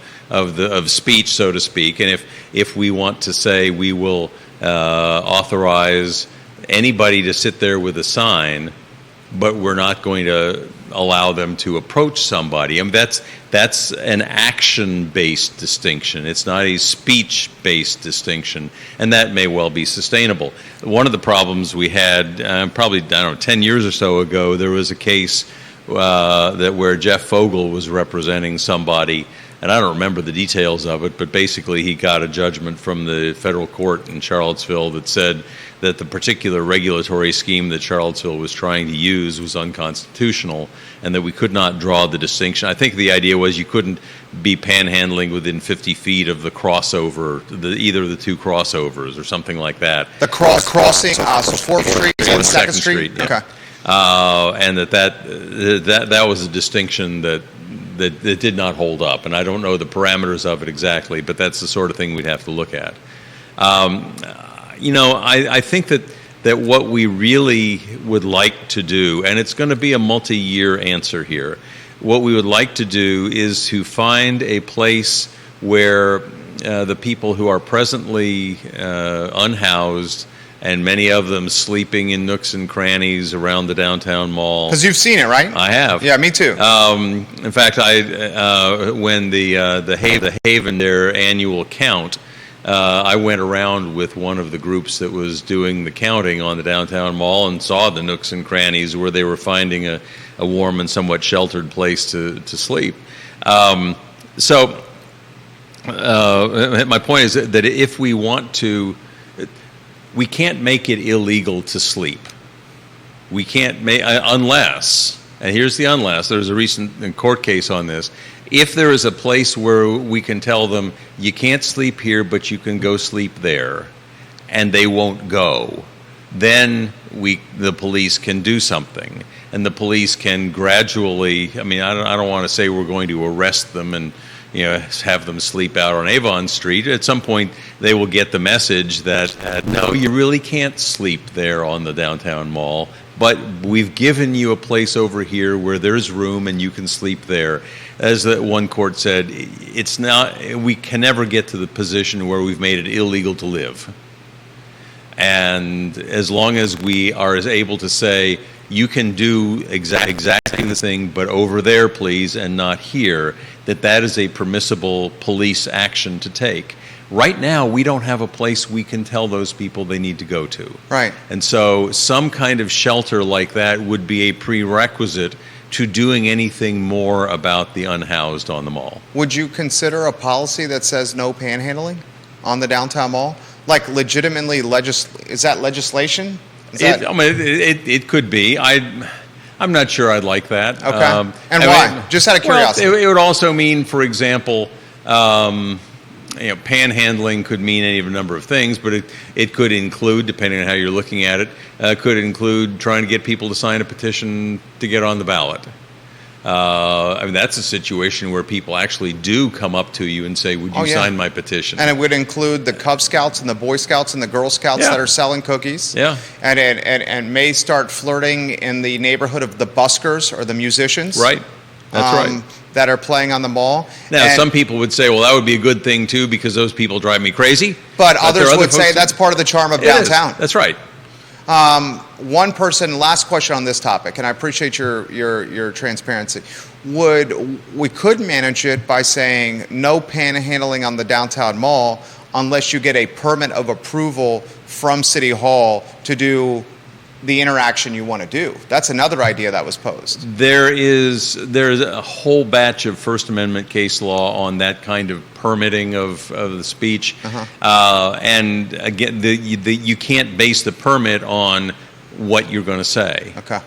speech, so to speak. And if we want to say we will authorize anybody to sit there with a sign, but we're not going to allow them to approach somebody. I mean, that's an action-based distinction. It's not a speech-based distinction, and that may well be sustainable. One of the problems we had, probably, 10 years or so ago, there was a case where Jeff Fogel was representing somebody and I don't remember the details of it, but basically he got a judgment from the federal court in Charlottesville that said that the particular regulatory scheme that Charlottesville was trying to use was unconstitutional, and that we could not draw the distinction. I think the idea was you couldn't be panhandling within 50 feet of the crossover, either of the two crossovers or something like that. The crossing, so 4th Street and 2nd Street? Yeah. Okay. And that was a distinction that did not hold up, and I don't know the parameters of it exactly, but that's the sort of thing we'd have to look at. I think that what we really would like to do, and it's going to be a multi-year answer here, what we would like to do is to find a place where the people who are presently unhoused, and many of them sleeping in nooks and crannies around the downtown mall. Because you've seen it, right? I have. Yeah, me too. In fact, when the Haven, their annual count, I went around with one of the groups that was doing the counting on the downtown mall and saw the nooks and crannies where they were finding a warm and somewhat sheltered place to sleep. My point is that if we want to, we can't make it illegal to sleep. We can't make, unless, and here's the unless, there's a recent court case on this, if there is a place where we can tell them, you can't sleep here, but you can go sleep there, and they won't go, then the police can do something. And the police can gradually, I don't want to say we're going to arrest them and have them sleep out on Avon Street. At some point, they will get the message that, no, you really can't sleep there on the downtown mall, but we've given you a place over here where there's room and you can sleep there. As that one court said, we can never get to the position where we've made it illegal to live. And as long as we are able to say, you can do exactly the thing, but over there, please, and not here, that is a permissible police action to take. Right now, we don't have a place we can tell those people they need to go to. Right. And so some kind of shelter like that would be a prerequisite to doing anything more about the unhoused on the mall. Would you consider a policy that says no panhandling on the downtown mall? Like legitimately, is that legislation? It could be. I'm not sure I'd like that. Okay. And why? Just out of curiosity. Well, it would also mean, for example, panhandling could mean any of a number of things, but it could include, depending on how you're looking at it, could include trying to get people to sign a petition to get on the ballot. That's a situation where people actually do come up to you and say, would you sign my petition? And it would include the Cub Scouts and the Boy Scouts and the Girl Scouts that are selling cookies. Yeah. And may start flirting in the neighborhood of the buskers or the musicians. Right. That's right. That are playing on the mall. Now, some people would say, well, that would be a good thing, too, because those people drive me crazy. But others would say that's part of the charm of downtown. That's right. One person, last question on this topic, and I appreciate your transparency. We could manage it by saying no panhandling on the downtown mall unless you get a permit of approval from City Hall to do the interaction you want to do. That's another idea that was posed. There's a whole batch of First Amendment case law on that kind of permitting of the speech. And again, you can't base the permit on what you're going to say. Okay.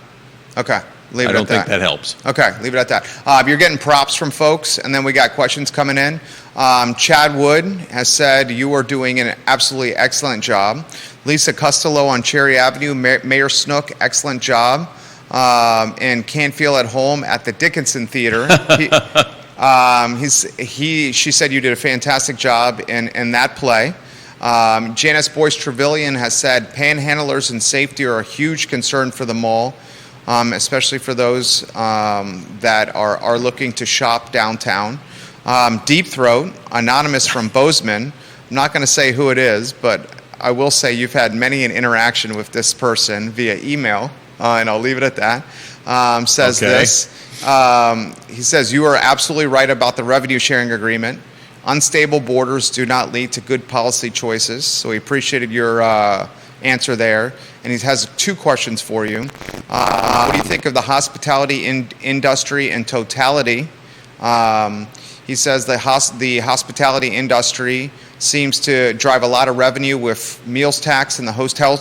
I don't think that helps. Okay, leave it at that. You're getting props from folks, and then we got questions coming in. Chad Wood has said you are doing an absolutely excellent job. Lisa Costello on Cherry Avenue, Mayor Snook, excellent job. And can't feel at home at the Dickinson Theater. She said you did a fantastic job in that play. Janice Boyce Trevelyan has said panhandlers and safety are a huge concern for the mall, especially for those that are looking to shop downtown. Deep Throat, anonymous from Bozeman. I'm not going to say who it is, but I will say you've had many an interaction with this person via email, and I'll leave it at that. Says okay. This. He says, you are absolutely right about the revenue sharing agreement. Unstable borders do not lead to good policy choices. So he appreciated your answer there. And he has two questions for you. What do you think of the hospitality industry in totality? He says the hospitality industry seems to drive a lot of revenue with meals tax and the hotel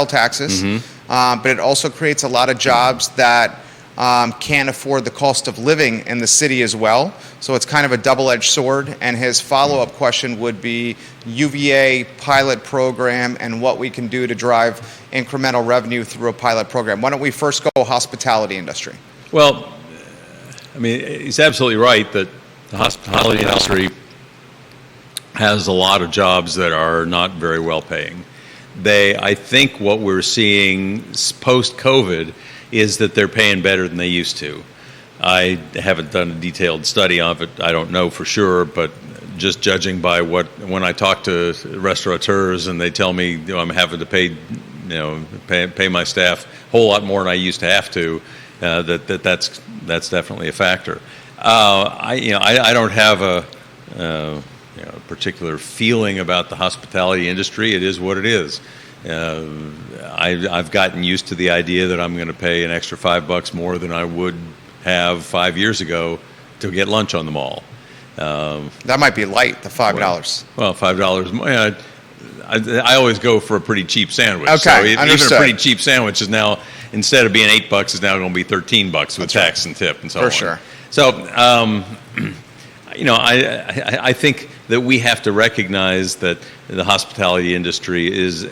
taxes, but it also creates a lot of jobs that can't afford the cost of living in the city as well. So it's kind of a double-edged sword. And his follow-up question would be UVA pilot program and what we can do to drive incremental revenue through a pilot program. Why don't we first go hospitality industry? Well, I mean, he's absolutely right that the hospitality industry has a lot of jobs that are not very well paying. I think what we're seeing post-COVID is that they're paying better than they used to. I haven't done a detailed study of it. I don't know for sure, but just judging by when I talk to restaurateurs and they tell me I'm having to pay my staff a whole lot more than I used to have to, that's definitely a factor. I don't have a particular feeling about the hospitality industry. It is what it is. I've gotten used to the idea that I'm going to pay an extra $5 more than I would have 5 years ago to get lunch on the mall. That might be light, the $5. Well, $5 more. I always go for a pretty cheap sandwich. Okay, so even understood. a pretty cheap sandwich is now, instead of being $8, is now going to be $13 with tax and tip and so on. For sure. So, I think that we have to recognize that the hospitality industry is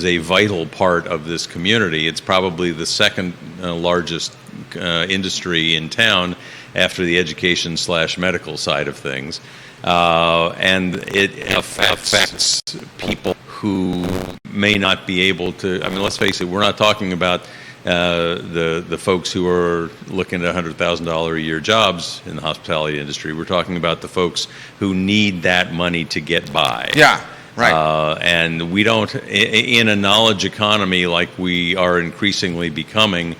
a vital part of this community. It's probably the second largest industry in town after the education/medical side of things, and it affects people who may not be able to. I mean, let's face it, we're not talking about the folks who are looking at $100,000 a year jobs in the hospitality industry. We're talking about the folks who need that money to get by. Yeah, right. And we don't, in a knowledge economy like we are increasingly becoming,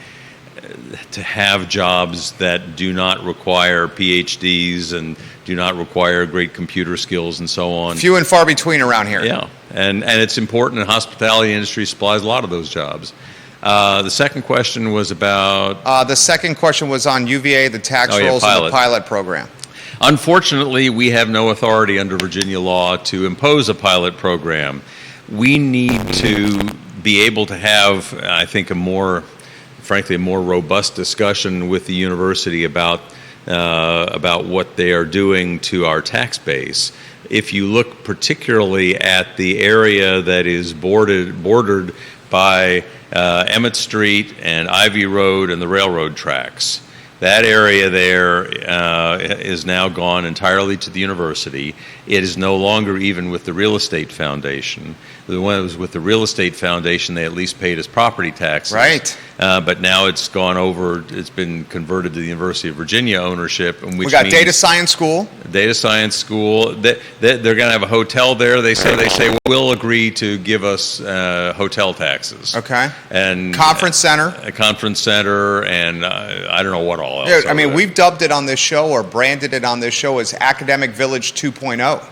to have jobs that do not require PhDs and do not require great computer skills and so on. Few and far between around here. Yeah, and it's important. The hospitality industry supplies a lot of those jobs. The second question was about... the second question was on UVA, the tax rolls, and the pilot program. Unfortunately, we have no authority under Virginia law to impose a pilot program. We need to be able to have, I think, a more robust discussion with the university about what they are doing to our tax base. If you look particularly at the area that is bordered by Emmett Street and Ivy Road and the railroad tracks. That area there is now gone entirely to the university. It is no longer even with the real estate foundation. When it was with the real estate foundation, they at least paid us property taxes. Right. But now it's gone over, it's been converted to the University of Virginia ownership. Which we got data science school. Data science school. They're going to have a hotel there. They say we'll agree to give us hotel taxes. Okay. And conference center. A conference center, and I don't know what all else. Yeah, I mean, we've dubbed it on this show or branded it on this show as Academic Village 2.0.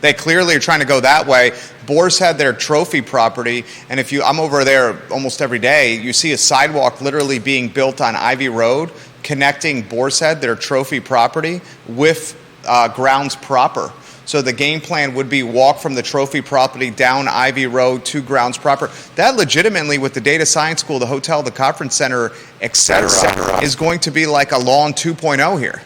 They clearly are trying to go that way. Boar's Head, their trophy property, and I'm over there almost every day, you see a sidewalk literally being built on Ivy Road connecting Boar's Head, their trophy property, with grounds proper. So the game plan would be walk from the trophy property down Ivy Road to grounds proper. That legitimately, with the data science school, the hotel, the conference center, etc., is going to be like a lawn 2.0 here.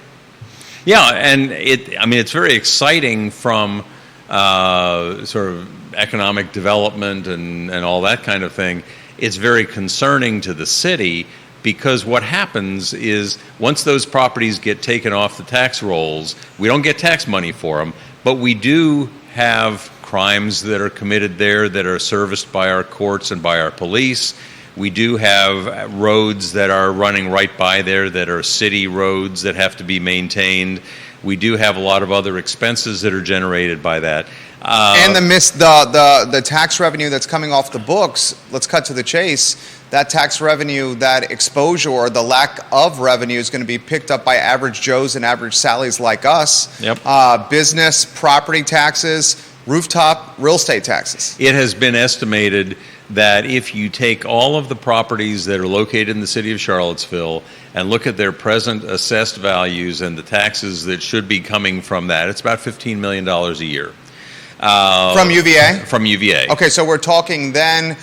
Yeah, and it's very exciting from sort of economic development and all that kind of thing. It's very concerning to the city because what happens is once those properties get taken off the tax rolls, we don't get tax money for them, but we do have crimes that are committed there that are serviced by our courts and by our police. We do have roads that are running right by there that are city roads that have to be maintained. We do have a lot of other expenses that are generated by that. And the tax revenue that's coming off the books, let's cut to the chase, that tax revenue, that exposure or the lack of revenue is going to be picked up by average Joes and average Sallys like us. Yep. Business, property taxes, rooftop real estate taxes. It has been estimated that if you take all of the properties that are located in the city of Charlottesville and look at their present assessed values and the taxes that should be coming from that, it's about $15 million a year. From UVA? From UVA. Okay, so we're talking then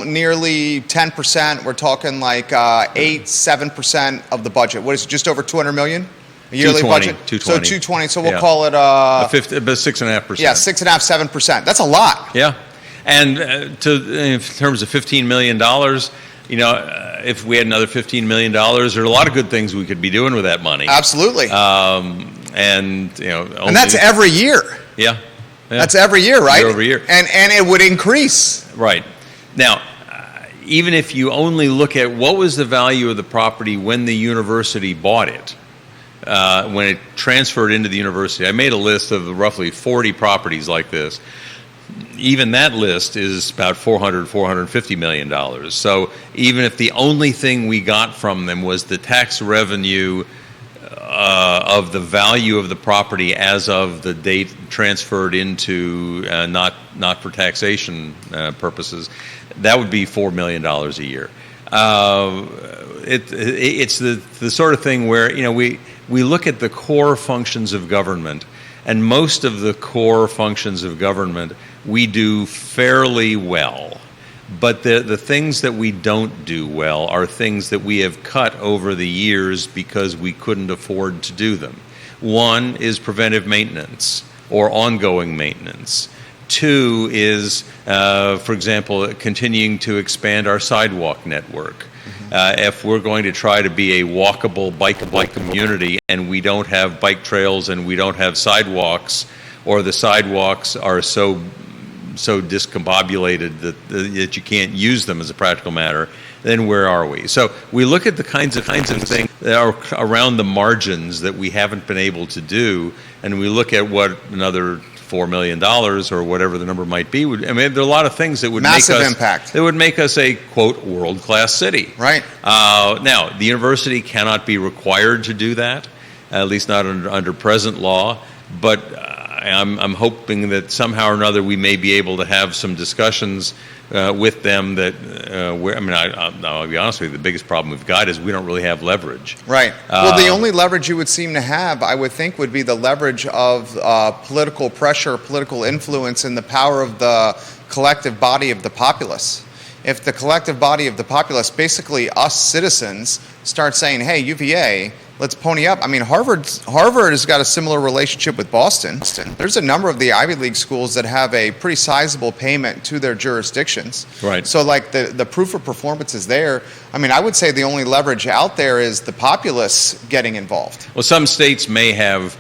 nearly 10%. We're talking like 7% of the budget. What is it, just over 200 million? A yearly 220, budget? 220. So 220, so we'll call it... about 6.5%. Yeah, 6.5%, 7%. That's a lot. Yeah. And in terms of $15 million, you know, if we had another $15 million, there are a lot of good things we could be doing with that money. Absolutely. And, you know... And that's every year. Yeah. Yeah. That's every year, right? Year over year. And it would increase. Right. Now, even if you only look at what was the value of the property when the university bought it, when it transferred into the university, I made a list of roughly 40 properties like this. Even that list is about $450 million. So even if the only thing we got from them was the tax revenue of the value of the property as of the date transferred into, not for taxation purposes, that would be $4 million a year. It's the sort of thing where, you know, we look at the core functions of government, and most of the core functions of government we do fairly well. But the things that we don't do well are things that we have cut over the years because we couldn't afford to do them. One is preventive maintenance or ongoing maintenance. Two is, for example, continuing to expand our sidewalk network. If we're going to try to be a walkable bike community and we don't have bike trails and we don't have sidewalks, or the sidewalks are so discombobulated that you can't use them as a practical matter, then where are we? So we look at the kinds of things that are around the margins that we haven't been able to do, and we look at what another $4 million or whatever the number might be. I mean, there are a lot of things that would massive impact. That would make us a, quote, world-class city. Right. Now, the university cannot be required to do that, at least not under present law, but I'm hoping that somehow or another we may be able to have some discussions with them that, I'll be honest with you, the biggest problem we've got is we don't really have leverage. Right. Well, the only leverage you would seem to have, I would think, would be the leverage of political pressure, political influence, and the power of the collective body of the populace. If the collective body of the populace, basically us citizens, start saying, hey, UVA, let's pony up. I mean, Harvard has got a similar relationship with Boston. There's a number of the Ivy League schools that have a pretty sizable payment to their jurisdictions. Right. So, like, the proof of performance is there. I mean, I would say the only leverage out there is the populace getting involved. Well, some states may have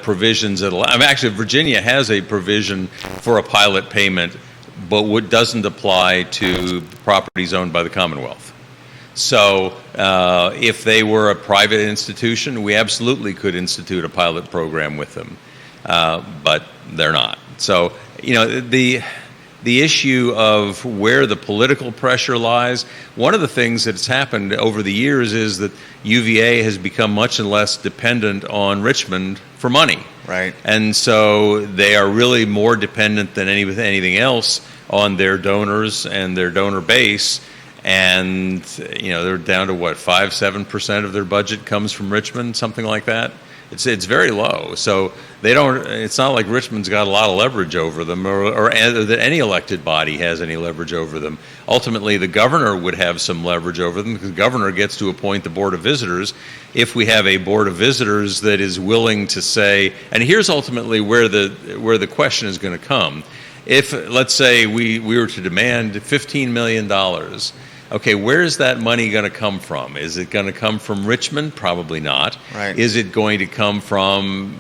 provisions that allow. I mean, actually, Virginia has a provision for a pilot payment, but what doesn't apply to properties owned by the Commonwealth. So if they were a private institution, we absolutely could institute a pilot program with them, but they're not. So, you know, the issue of where the political pressure lies, one of the things that's happened over the years is that UVA has become much less dependent on Richmond for money. Right. And so they are really more dependent than anything else on their donors and their donor base. And, you know, they're down to what, 5-7% of their budget comes from Richmond, something like that. It's very low. So they don't. It's not like Richmond's got a lot of leverage over them, or that any elected body has any leverage over them. Ultimately, the governor would have some leverage over them because the governor gets to appoint the board of visitors. If we have a board of visitors that is willing to say, and here's ultimately where the question is going to come. If, let's say, we were to demand $15 million. Okay, where is that money going to come from? Is it going to come from Richmond? Probably not. Right. Is it going to come from,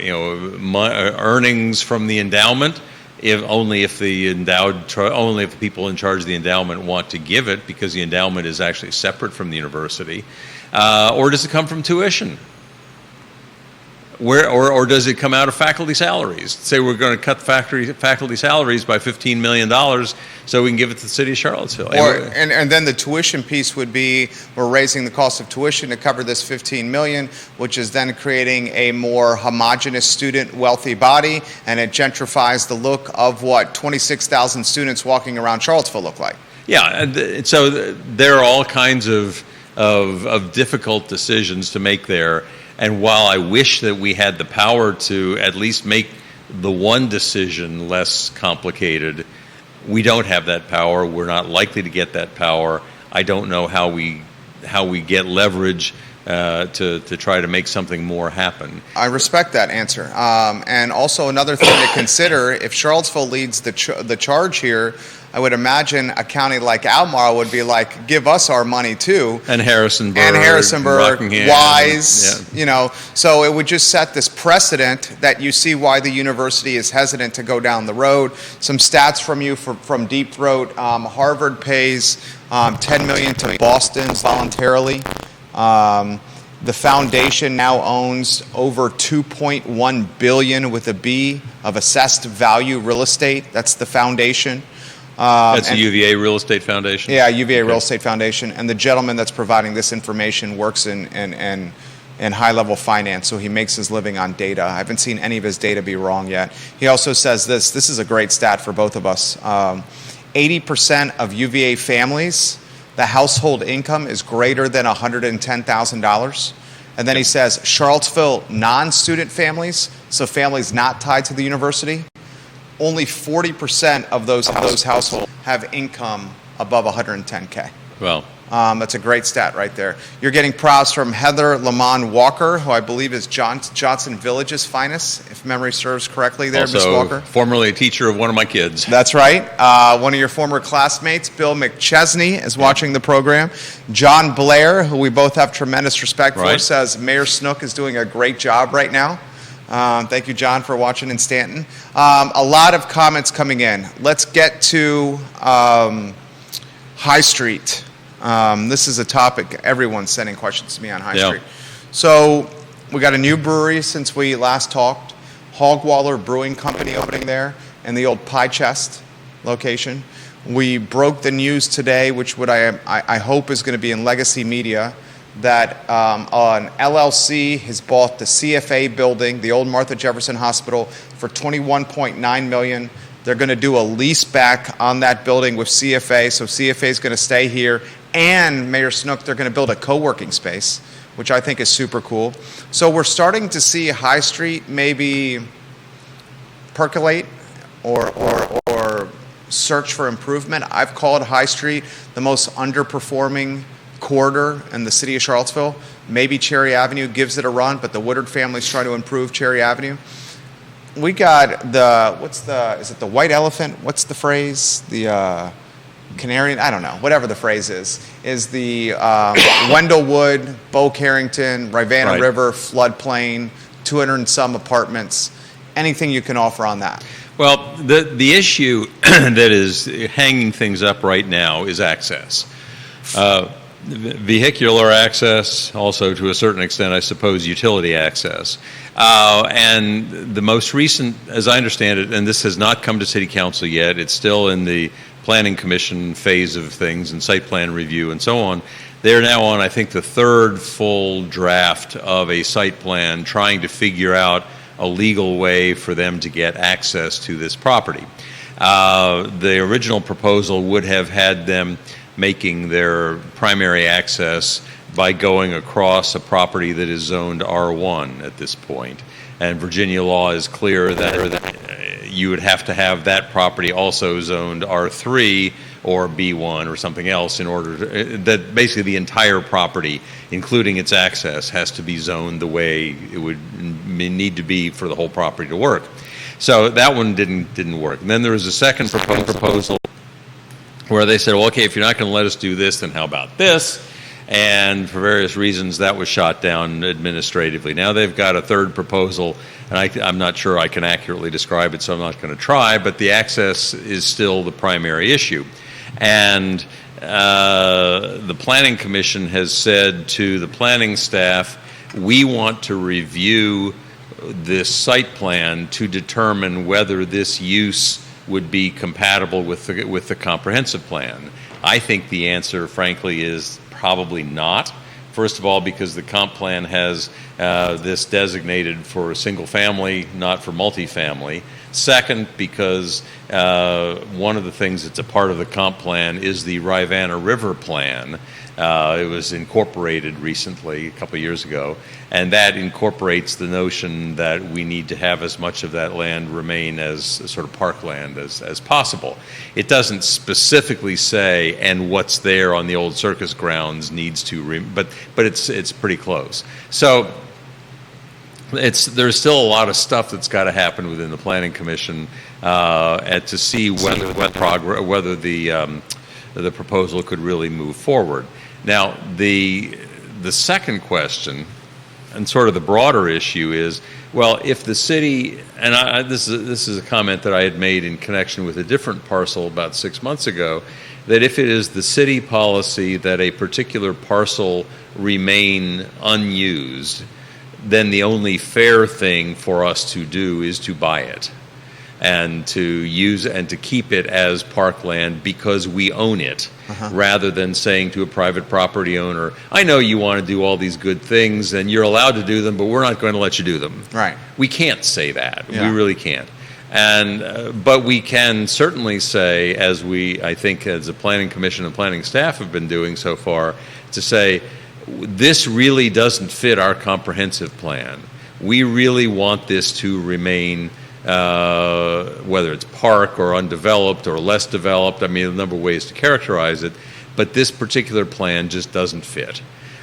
earnings from the endowment? Only if the people in charge of the endowment want to give it, because the endowment is actually separate from the university. Or does it come from tuition? or does it come out of faculty salaries? Say we're going to cut faculty salaries by $15 million so we can give it to the city of Charlottesville. And then the tuition piece would be we're raising the cost of tuition to cover this $15 million, which is then creating a more homogenous student wealthy body, and it gentrifies the look of what 26,000 students walking around Charlottesville look like. Yeah, and so there are all kinds of difficult decisions to make there. And while I wish that we had the power to at least make the one decision less complicated, we don't have that power. We're not likely to get that power. I don't know how we get leverage to try to make something more happen. I respect that answer. And also another thing to consider, if Charlottesville leads the charge here, I would imagine a county like Albemarle would be like, give us our money too. And Harrisonburg. Rockingham, Wise, So it would just set this precedent that you see why the university is hesitant to go down the road. Some stats from you from Deep Throat. Harvard pays $10 million to Boston voluntarily. The foundation now owns over $2.1 billion with a B of assessed value real estate. That's the foundation. That's the UVA Real Estate Foundation? Yeah, UVA Real Estate Foundation. And the gentleman that's providing this information works in high-level finance, so he makes his living on data. I haven't seen any of his data be wrong yet. He also says this is a great stat for both of us. 80% of UVA families, the household income is greater than $110,000. And then he says Charlottesville non-student families, so families not tied to the university, only 40% of those households have income above 110K. Well, that's a great stat right there. You're getting props from Heather Lamont Walker, who I believe is Johnson Village's finest, if memory serves correctly there, Ms. Walker. Formerly a teacher of one of my kids. That's right. One of your former classmates, Bill McChesney, is watching the program. John Blair, who we both have tremendous respect for, says Mayor Snook is doing a great job right now. Thank you, John, for watching in Stanton. A lot of comments coming in. Let's get to High Street. This is a topic everyone's sending questions to me on High Street. So we got a new brewery since we last talked. Hogwaller Brewing Company opening there in the old Pie Chest location. We broke the news today, which I hope is going to be in legacy media, that an LLC has bought the CFA building, the old Martha Jefferson Hospital, for $21.9 million. They're going to do a lease back on that building with CFA, so CFA is going to stay here. And Mayor Snook, they're going to build a co-working space, which I think is super cool. So we're starting to see High Street maybe percolate or search for improvement. I've called High Street the most underperforming corridor in the city of Charlottesville. Maybe Cherry Avenue gives it a run, but the Woodard family's trying to improve Cherry Avenue. We got is it the white elephant? What's the phrase? The canary? I don't know. Whatever the phrase is the Wendellwood, Bo Carrington, Rivanna River, floodplain, 200 and some apartments. Anything you can offer on that? Well, the issue that is hanging things up right now is access. Vehicular access, also to a certain extent, I suppose, utility access. And the most recent, as I understand it, and this has not come to City Council yet, it's still in the Planning Commission phase of things and site plan review and so on. They're now on, I think, the third full draft of a site plan trying to figure out a legal way for them to get access to this property. The original proposal would have had them making their primary access by going across a property that is zoned R1 at this point. And Virginia law is clear that you would have to have that property also zoned R3 or B1 or something else in order to, that basically the entire property, including its access, has to be zoned the way it would need to be for the whole property to work. So that one didn't work. And then there was a second proposal where they said, well, okay, if you're not going to let us do this, then how about this? And for various reasons, that was shot down administratively. Now they've got a third proposal, and I'm not sure I can accurately describe it, so I'm not going to try, but the access is still the primary issue. And the Planning Commission has said to the planning staff, we want to review this site plan to determine whether this use would be compatible with the comprehensive plan? I think the answer, frankly, is probably not. First of all, because the comp plan has this designated for single family, not for multifamily. Second, because one of the things that's a part of the comp plan is the Rivanna River plan. It was incorporated recently, a couple of years ago, and that incorporates the notion that we need to have as much of that land remain as sort of parkland as possible. It doesn't specifically say, and what's there on the old circus grounds needs to, but it's pretty close. So there's still a lot of stuff that's got to happen within the Planning Commission to see whether the proposal could really move forward. Now, the second question, and sort of the broader issue, is, well, if the city, and this is a comment that I had made in connection with a different parcel about 6 months ago, that if it is the city policy that a particular parcel remain unused, then the only fair thing for us to do is to buy it and to use and to keep it as parkland because we own it, rather than saying to a private property owner, I know you want to do all these good things and you're allowed to do them, but we're not going to let you do them. Right. We can't say that. Yeah. We really can't. And but we can certainly say, as I think as the Planning Commission and planning staff have been doing so far, to say, this really doesn't fit our comprehensive plan. We really want this to remain, whether it's park or undeveloped or less developed, I mean, a number of ways to characterize it, but this particular plan just doesn't fit.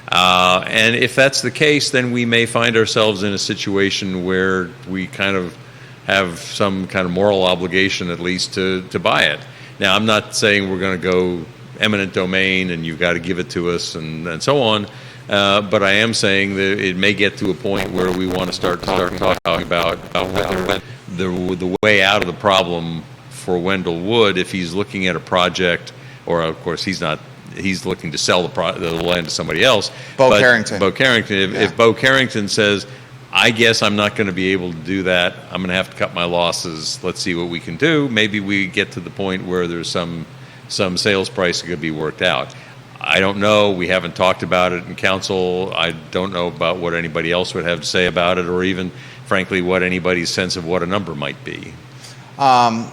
And if that's the case, then we may find ourselves in a situation where we kind of have some kind of moral obligation, at least, to buy it. Now, I'm not saying we're going to go eminent domain and you've got to give it to us and so on, but I am saying that it may get to a point where we want to start talking about whether the way out of the problem for Wendell Wood, if he's looking at a project, or of course he's looking to sell the land to somebody else. Bo Carrington. If Bo Carrington says, I guess I'm not going to be able to do that, I'm going to have to cut my losses, let's see what we can do, maybe we get to the point where there's some sales price that could be worked out. I don't know. We haven't talked about it in council. I don't know about what anybody else would have to say about it, or even, frankly, what anybody's sense of what a number might be.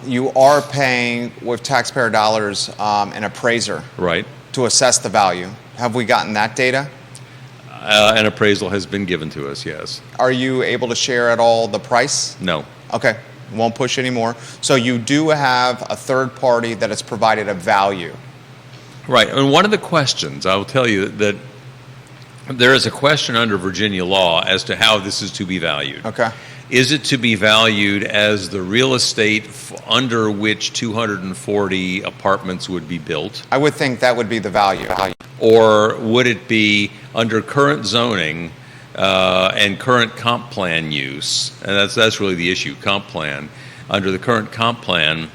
You are paying, with taxpayer dollars, an appraiser, right, to assess the value. Have we gotten that data? An appraisal has been given to us, yes. Are you able to share at all the price? No. Okay. Won't push anymore. So you do have a third party that has provided a value. Right. And one of the questions, I will tell you that there is a question under Virginia law as to how this is to be valued. Okay. Is it to be valued as the real estate under which 240 apartments would be built? I would think that would be the value. Or would it be under current zoning and current comp plan use? And that's really the issue, comp plan. Under the current comp plan,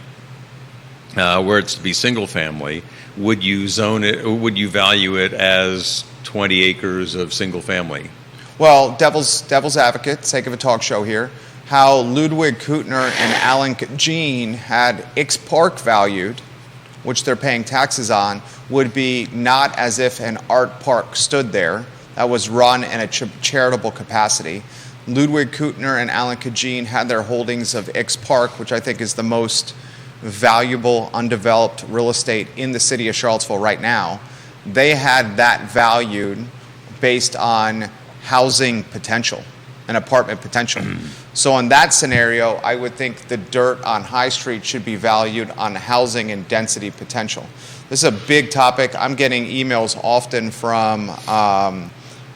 where it's to be single family, would you zone it? Would you value it as 20 acres of single family? Well, devil's advocate, sake of a talk show here, how Ludwig Kutner and Alan Jean had X Park valued, which they're paying taxes on, would be not as if an art park stood there that was run in a charitable capacity. Ludwig Kutner and Alan Jean had their holdings of X Park, which I think is the most valuable undeveloped real estate in the city of Charlottesville right now. They had that valued based on housing potential and apartment potential. So in that scenario, I would think the dirt on High Street should be valued on housing and density potential. This is a big topic. I'm getting emails often from,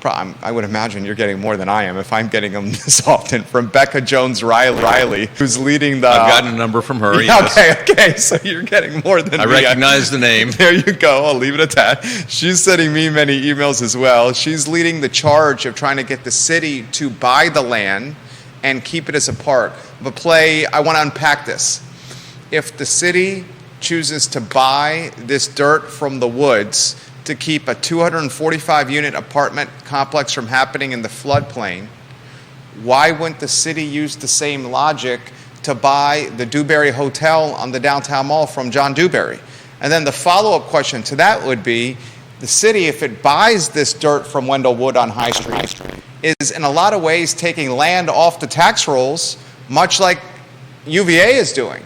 I would imagine you're getting more than I am if I'm getting them this often, from Becca Jones Riley, who's leading the... I've gotten a number from her, yeah, yes. Okay, so you're getting more than I me. recognize the name. There you go, I'll leave it at that. She's sending me many emails as well. She's leading the charge of trying to get the city to buy the land and keep it as a park. But I want to unpack this. If the city chooses to buy this dirt from the woods to keep a 245-unit apartment complex from happening in the floodplain, why wouldn't the city use the same logic to buy the Dewberry Hotel on the downtown mall from John Dewberry? And then the follow-up question to that would be, the city, if it buys this dirt from Wendell Wood on High Street, is in a lot of ways taking land off the tax rolls, much like UVA is doing,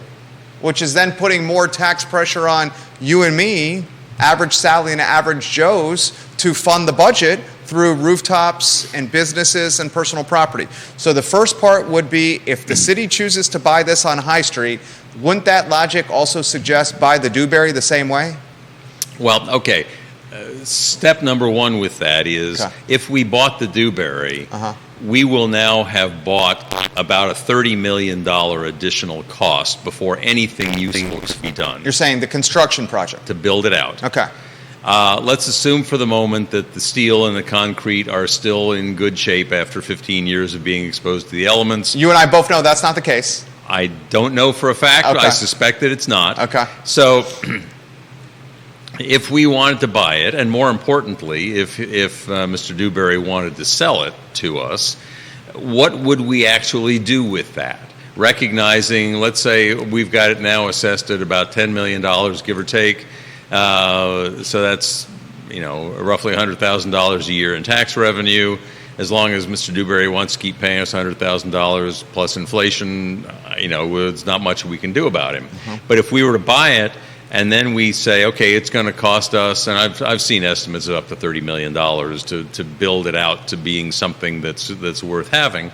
which is then putting more tax pressure on you and me, average Sally and average Joes, to fund the budget through rooftops and businesses and personal property. So the first part would be, if the city chooses to buy this on High Street, wouldn't that logic also suggest buy the Dewberry the same way? Well, okay. Step number one with that is, Okay. if we bought the Dewberry, we will now have bought about a $30 million additional cost before anything useful can be done You're saying the construction project. to build it out. Okay. Let's assume for the moment that the steel and the concrete are still in good shape after 15 years of being exposed to the elements. You and I both know that's not the case. I don't know for a fact. Okay. I suspect that it's not. Okay. So if we wanted to buy it, and more importantly, if Mr. Dewberry wanted to sell it to us, what would we actually do with that? Recognizing, let's say we've got it now assessed at about $10 million, give or take. So that's, roughly $100,000 a year in tax revenue. As long as Mr. Dewberry wants to keep paying us $100,000 plus inflation, it's not much we can do about him. But if we were to buy it, and then we say, okay, it's going to cost us, and I've seen estimates of up to $30 million to build it out to being something that's worth having.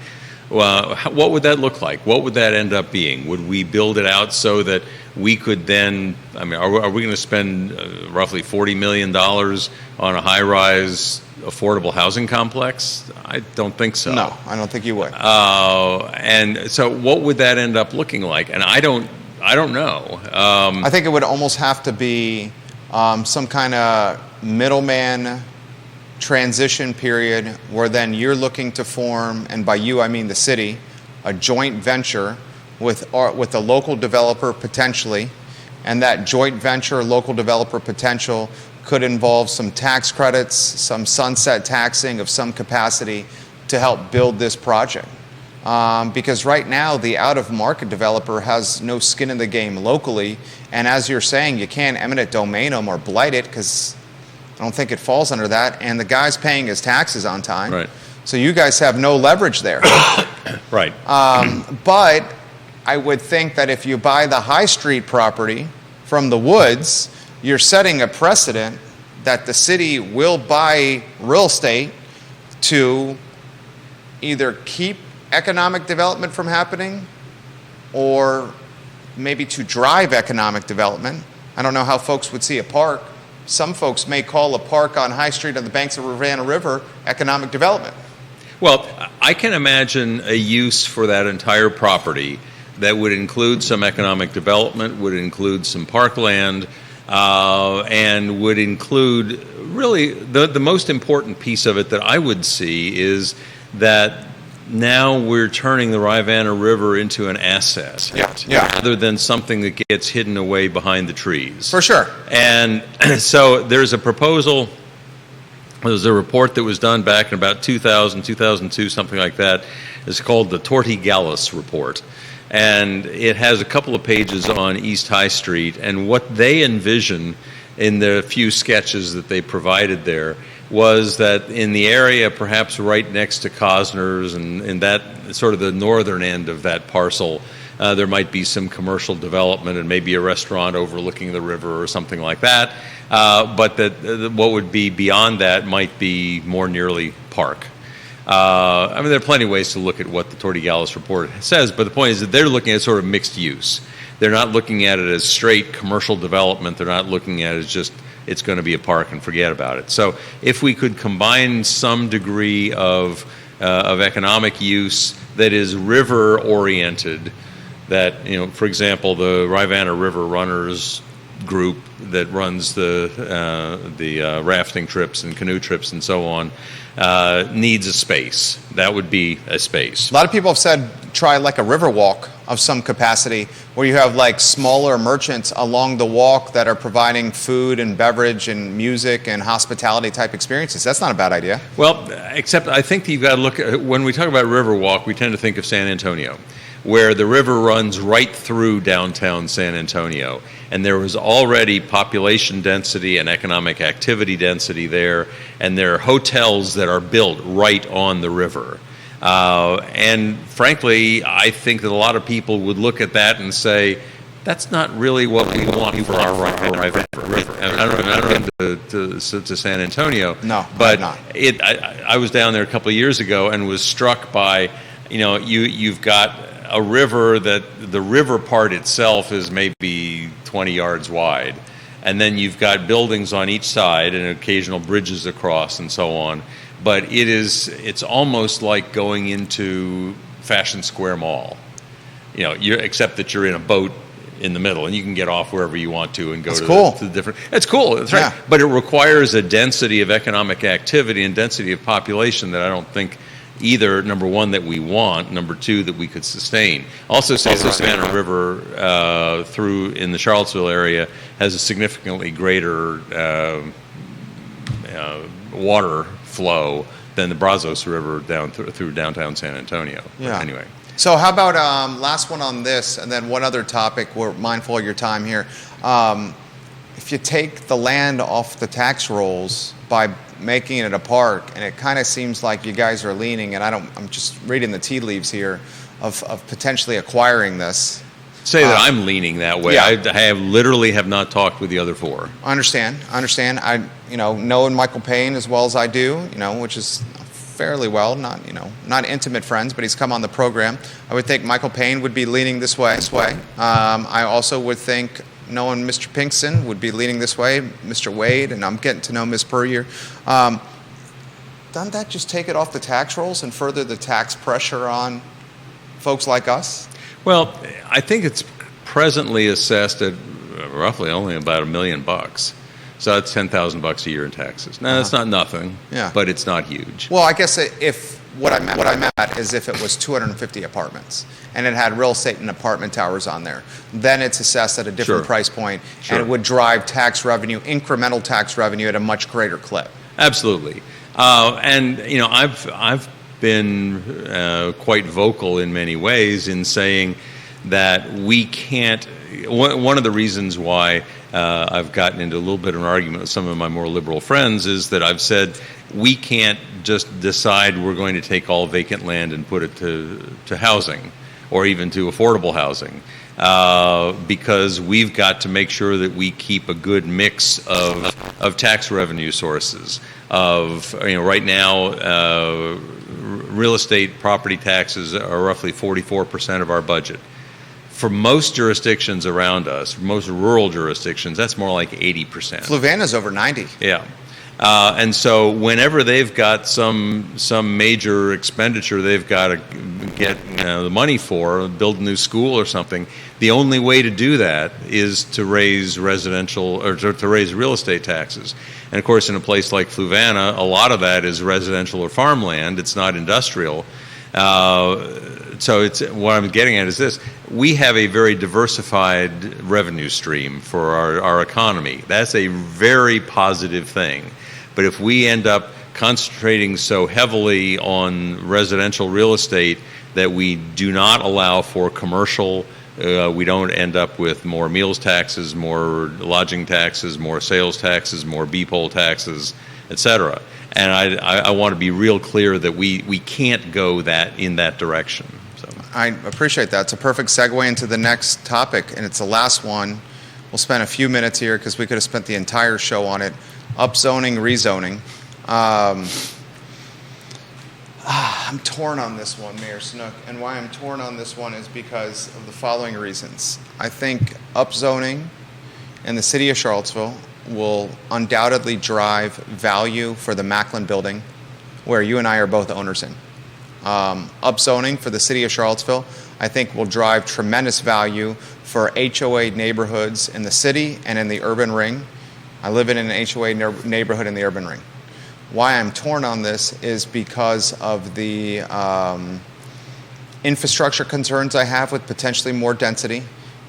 Well, what would that look like? What would that end up being? Would we build it out so that we could then, are we going to spend roughly $40 million on a high-rise affordable housing complex? I don't think so. No, I don't think you would. And so what would that end up looking like? And I don't know. I think it would almost have to be some kind of middleman transition period where then you're looking to form, and by you I mean the city, a joint venture with a local developer potentially, and that joint venture local developer potential could involve some tax credits, some sunset taxing of some capacity to help build this project. Because right now the out-of-market developer has no skin in the game locally, and as you're saying, you can't eminent domain them or blight it because I don't think it falls under that, and the guy's paying his taxes on time. Right. So you guys have no leverage there. Right. But I would think that if you buy the High Street property from the Woods, you're setting a precedent that the city will buy real estate to either keep economic development from happening or maybe to drive economic development. I don't know how folks would see a park. Some folks may call a park on High Street on the banks of Ravenna River economic development. Well, I can imagine a use for that entire property that would include some economic development, would include some parkland, and would include, really, the most important piece of it that I would see is that now we're turning the Ravenna River into an asset, rather than something that gets hidden away behind the trees. For sure. And so there's a proposal. There's a report that was done back in about 2000, 2002, something like that. It's called the Tortigallis Report. And it has a couple of pages on East High Street, and what they envision in the few sketches that they provided there was that in the area perhaps right next to Cosner's and in that sort of the northern end of that parcel, there might be some commercial development and maybe a restaurant overlooking the river or something like that. But that what would be beyond that might be more nearly park. There are plenty of ways to look at what the Tortigallis report says, but the point is that they're looking at sort of mixed use. They're not looking at it as straight commercial development. They're not looking at it as just it's going to be a park and forget about it. So if we could combine some degree of economic use that is river oriented, that, for example, the Ravenna River runners group that runs the rafting trips and canoe trips and so on needs a space. That would be a space. A lot of people have said try like a river walk of some capacity where you have like smaller merchants along the walk that are providing food and beverage and music and hospitality type experiences. That's not a bad idea. Well, except I think you've got to look at, when we talk about Riverwalk, we tend to think of San Antonio, where the river runs right through downtown San Antonio. And there was already population density and economic activity density there, and there are hotels that are built right on the river. And frankly, I think that a lot of people would look at that and say, that's not really what we want for our river. And I don't know to San Antonio. No, but not. I was down there a couple of years ago and was struck by, you've got a river that the river part itself is maybe 20 yards wide. And then you've got buildings on each side and occasional bridges across and so on. But it's almost like going into Fashion Square Mall. Except that you're in a boat in the middle, and you can get off wherever you want to and go to the different. It's cool. That's right. Yeah. But it requires a density of economic activity and density of population that I don't think either, number one, that we want, number two, that we could sustain. Also, say the Savannah River through in the Charlottesville area has a significantly greater water flow than the Brazos River down through downtown San Antonio. Yeah. But anyway. So how about last one on this, and then one other topic. We're mindful of your time here. If you take the land off the tax rolls by making it a park, and it kind of seems like you guys are leaning, and I'm just reading the tea leaves here, of potentially acquiring this. Say that I'm leaning that way. Yeah. I literally have not talked with the other four. I understand. I knowing Michael Payne as well as I do, which is fairly well, not intimate friends, but he's come on the program. I would think Michael Payne would be leaning this way. I also would think knowing Mr. Pinkston would be leaning this way, Mr. Wade, and I'm getting to know Ms. Puryear. Doesn't that just take it off the tax rolls and further the tax pressure on folks like us? Well, I think it's presently assessed at roughly only about $1 million. So that's $10,000 a year in taxes. Now, that's not nothing, but it's not huge. Well, I guess if what I meant is if it was 250 apartments and it had real estate and apartment towers on there, then it's assessed at a different price point, and it would drive tax revenue, incremental tax revenue, at a much greater clip. Absolutely. I've been quite vocal in many ways in saying that we can't. One of the reasons why I've gotten into a little bit of an argument with some of my more liberal friends is that I've said we can't just decide we're going to take all vacant land and put it to housing or even to affordable housing, because we've got to make sure that we keep a good mix of tax revenue sources. Right now, real estate property taxes are roughly 44% of our budget. For most jurisdictions around us, most rural jurisdictions, that's more like 80%. Fluvanna's over 90. Yeah. And so whenever they've got some major expenditure they've got to get the money for, build a new school or something, the only way to do that is to raise residential or to raise real estate taxes. And of course, in a place like Fluvanna, a lot of that is residential or farmland. It's not industrial. So what I'm getting at is this: we have a very diversified revenue stream for our economy. That's a very positive thing. But if we end up concentrating so heavily on residential real estate that we do not allow for commercial, we don't end up with more meals taxes, more lodging taxes, more sales taxes, more B-poll taxes, etc. And I want to be real clear that we can't go in that direction. So I appreciate that. It's a perfect segue into the next topic, and it's the last one. We'll spend a few minutes here because we could have spent the entire show on it. Upzoning, rezoning. I'm torn on this one, Mayor Snook, and why I'm torn on this one is because of the following reasons. I think upzoning in the city of Charlottesville will undoubtedly drive value for the Macklin building, where you and I are both owners in. Upzoning for the city of Charlottesville, I think, will drive tremendous value for HOA neighborhoods in the city and in the urban ring. I live in an HOA neighborhood in the urban ring. Why I'm torn on this is because of the infrastructure concerns I have with potentially more density.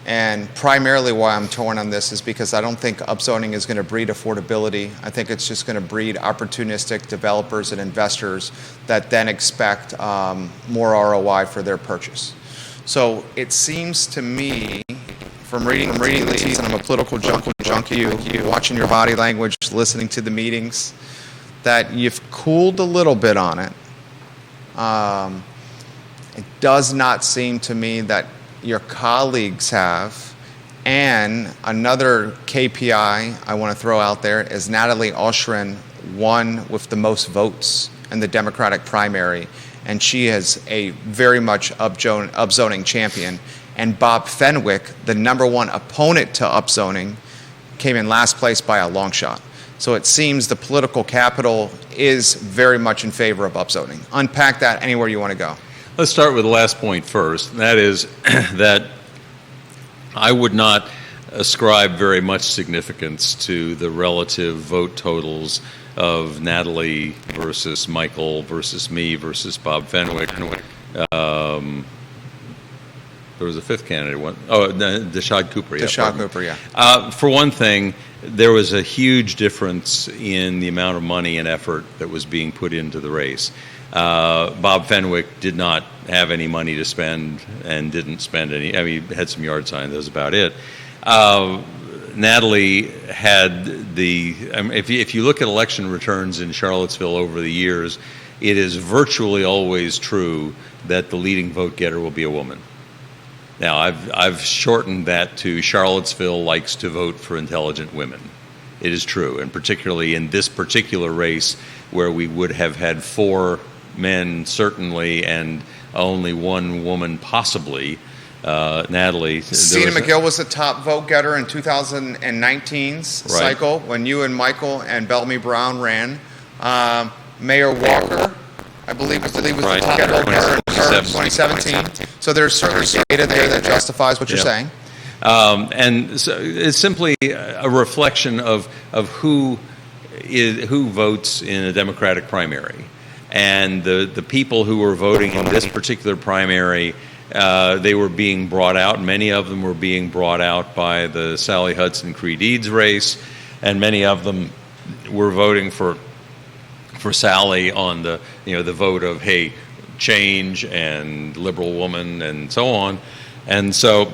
And primarily why I'm torn on this is because I don't think upzoning is going to breed affordability. I think it's just going to breed opportunistic developers and investors that then expect more ROI for their purchase. So it seems to me, from reading the teas, and I'm a political junkie, you watching your body language, listening to the meetings, that you've cooled a little bit on it. It does not seem to me that your colleagues have. And another KPI I want to throw out there is Natalie Oshrin won with the most votes in the Democratic primary, and she is a very much upzoning champion. And Bob Fenwick, the number one opponent to upzoning, came in last place by a long shot. So it seems the political capital is very much in favor of upzoning. Unpack that anywhere you want to go. Let's start with the last point first. And that is that I would not ascribe very much significance to the relative vote totals of Natalie versus Michael versus me versus Bob Fenwick. There was a fifth candidate. Deshad Cooper. Yeah, Deshad Cooper, yeah. For one thing, there was a huge difference in the amount of money and effort that was being put into the race. Bob Fenwick did not have any money to spend and didn't spend any. I mean, he had some yard signs. That was about it. Natalie had if you look at election returns in Charlottesville over the years, it is virtually always true that the leading vote getter will be a woman. Now, I've shortened that to Charlottesville likes to vote for intelligent women. It is true, and particularly in this particular race where we would have had 4 men certainly and only 1 woman possibly, Natalie. Sina McGill was the top vote getter in 2019's cycle when you and Michael and Bellamy Brown ran. Mayor Walker, I believe was the top getter in 2017. So there's certainly data there that justifies what you're saying. And so it's simply a reflection of who votes in a Democratic primary. And the people who were voting in this particular primary, they were being brought out. Many of them were being brought out by the Sally Hudson Creed Eads race, and many of them were voting for Sally on the vote of hey, change and liberal woman and so on. And so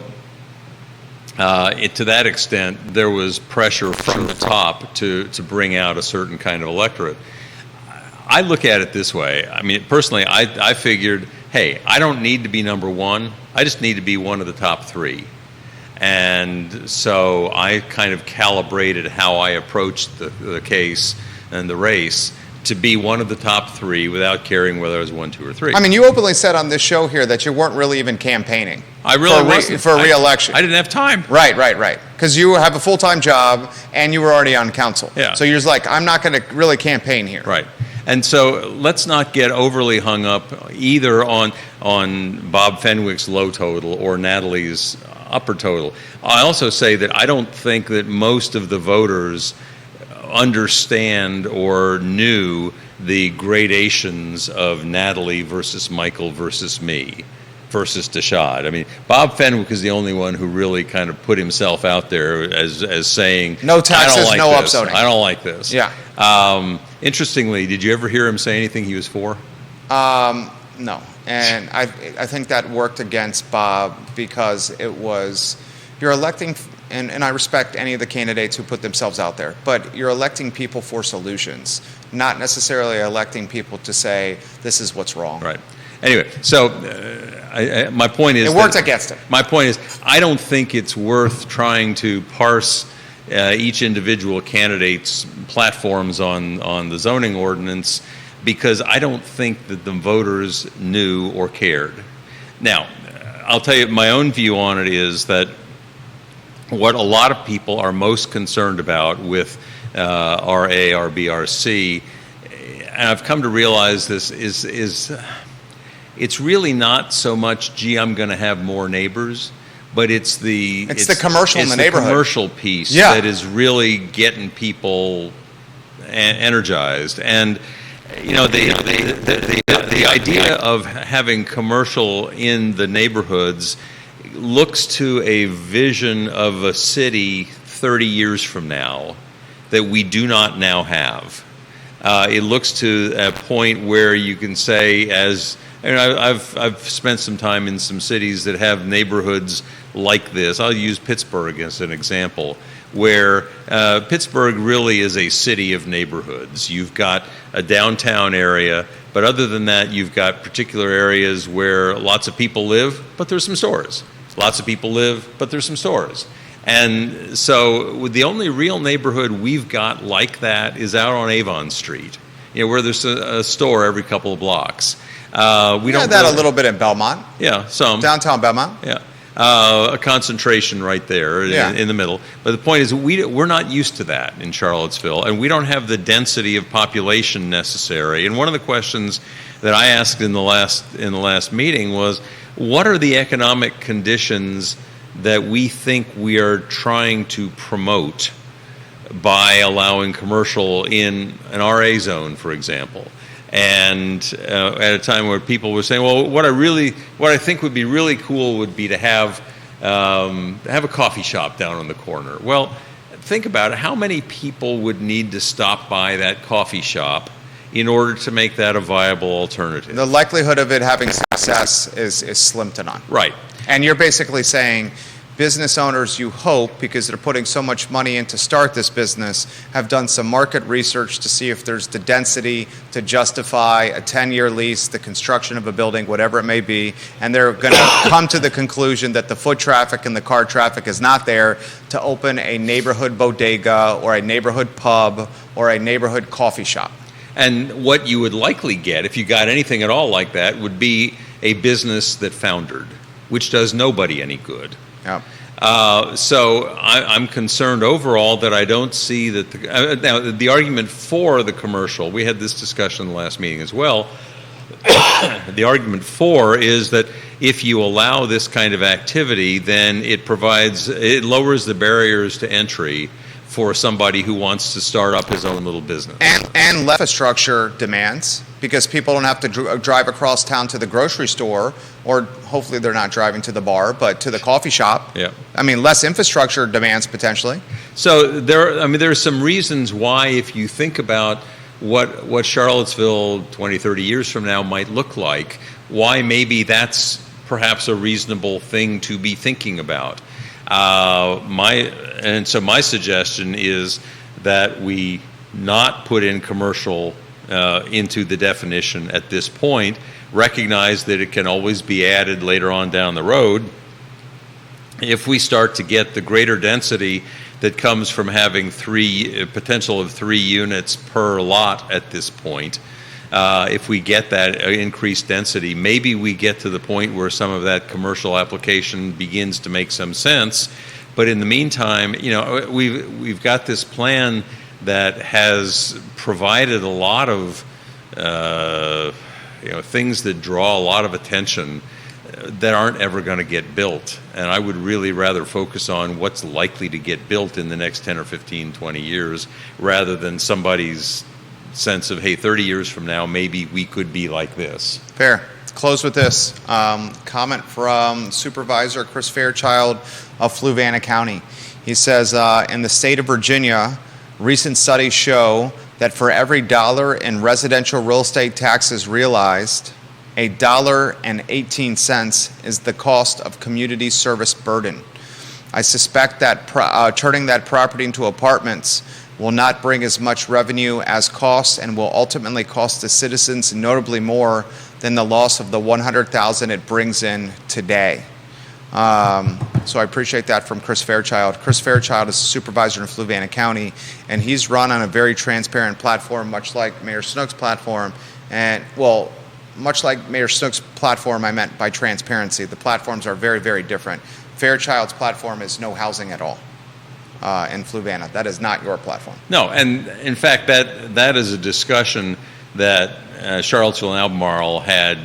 to that extent, there was pressure from the top to bring out a certain kind of electorate. I look at it this way. I mean, personally, I figured, hey, I don't need to be number 1. I just need to be one of the top 3. And so I kind of calibrated how I approached the case and the race to be one of the top 3 without caring whether I was 1, 2, or 3. I mean, you openly said on this show here that you weren't really even campaigning. I really wasn't. For a re-election. I didn't have time. Right. Because you have a full-time job and you were already on council. Yeah. So you're just like, I'm not going to really campaign here. Right. And so let's not get overly hung up either on Bob Fenwick's low total or Natalie's upper total. I also say that I don't think that most of the voters understand or knew the gradations of Natalie versus Michael versus me versus Deshad. I mean, Bob Fenwick is the only one who really kind of put himself out there as saying, no taxes, I don't like no this. upzoning. I don't like this. Yeah. Interestingly, did you ever hear him say anything he was for? No. And I think that worked against Bob because it was, you're electing, and I respect any of the candidates who put themselves out there, but you're electing people for solutions, not necessarily electing people to say, this is what's wrong. Right. Anyway, so my point is... It worked against him. My point is, I don't think it's worth trying to parse each individual candidate's platforms on the zoning ordinance because I don't think that the voters knew or cared. Now, I'll tell you, my own view on it is that what a lot of people are most concerned about with RA, RBRC, and I've come to realize this, is it's really not so much, gee, I'm going to have more neighbors, but it's the commercial in the neighborhood. Commercial piece that is really getting people energized. And the idea of having commercial in the neighborhoods looks to a vision of a city 30 years from now that we do not now have. It looks to a point where you can say, I've spent some time in some cities that have neighborhoods like this. I'll use Pittsburgh as an example, where Pittsburgh really is a city of neighborhoods. You've got a downtown area, but other than that, you've got particular areas where lots of people live, but there's some stores. Lots of people live, but there's some stores. And so the only real neighborhood we've got like that is out on Avon Street, where there's a store every couple of blocks. We don't that a little bit in Belmont. Yeah, some. Downtown Belmont. Yeah. A concentration right there in the middle. But the point is, we're not used to that in Charlottesville, and we don't have the density of population necessary. And one of the questions that I asked in the last meeting was, what are the economic conditions that we think we are trying to promote by allowing commercial in an RA zone, for example? And at a time where people were saying, well, what I think would be really cool would be to have a coffee shop down on the corner. Well, think about it. How many people would need to stop by that coffee shop in order to make that a viable alternative? The likelihood of it having success is slim to none. Right. And you're basically saying business owners, you hope, because they're putting so much money in to start this business, have done some market research to see if there's the density to justify a 10-year lease, the construction of a building, whatever it may be, and they're going to come to the conclusion that the foot traffic and the car traffic is not there to open a neighborhood bodega or a neighborhood pub or a neighborhood coffee shop. And what you would likely get, if you got anything at all like that, would be a business that foundered, which does nobody any good. Yeah. So I'm concerned overall that I don't see that now the argument for the commercial, we had this discussion in the last meeting as well. The argument for is that if you allow this kind of activity, then it lowers the barriers to entry for somebody who wants to start up his own little business. And less infrastructure demands, because people don't have to drive across town to the grocery store, or hopefully they're not driving to the bar, but to the coffee shop. Yeah. I mean, less infrastructure demands potentially. So there are some reasons why, if you think about what Charlottesville 20, 30 years from now might look like, why maybe that's perhaps a reasonable thing to be thinking about. My suggestion is that we not put in commercial into the definition at this point, recognize that it can always be added later on down the road. If we start to get the greater density that comes from having potential of 3 units per lot at this point, if we get that increased density, maybe we get to the point where some of that commercial application begins to make some sense. But in the meantime, we've got this plan that has provided a lot of things that draw a lot of attention that aren't ever going to get built. And I would really rather focus on what's likely to get built in the next 10 or 15, 20 years, rather than somebody's sense of, hey, 30 years from now, maybe we could be like this. Fair. Close with this comment from Supervisor Chris Fairchild of Fluvanna County. He says, in the state of Virginia, recent studies show that for every dollar in residential real estate taxes realized, $1.18 is the cost of community service burden. I suspect that turning that property into apartments will not bring as much revenue as costs, and will ultimately cost the citizens notably more than the loss of the $100,000 it brings in today. So I appreciate that from Chris Fairchild. Chris Fairchild is a supervisor in Fluvanna County, and he's run on a very transparent platform, much like Mayor Snook's platform. And, well, much like Mayor Snook's platform, I meant by transparency. The platforms are very, very different. Fairchild's platform is no housing at all in Fluvanna. That is not your platform. No, and in fact, that is a discussion that Charlottesville and Albemarle had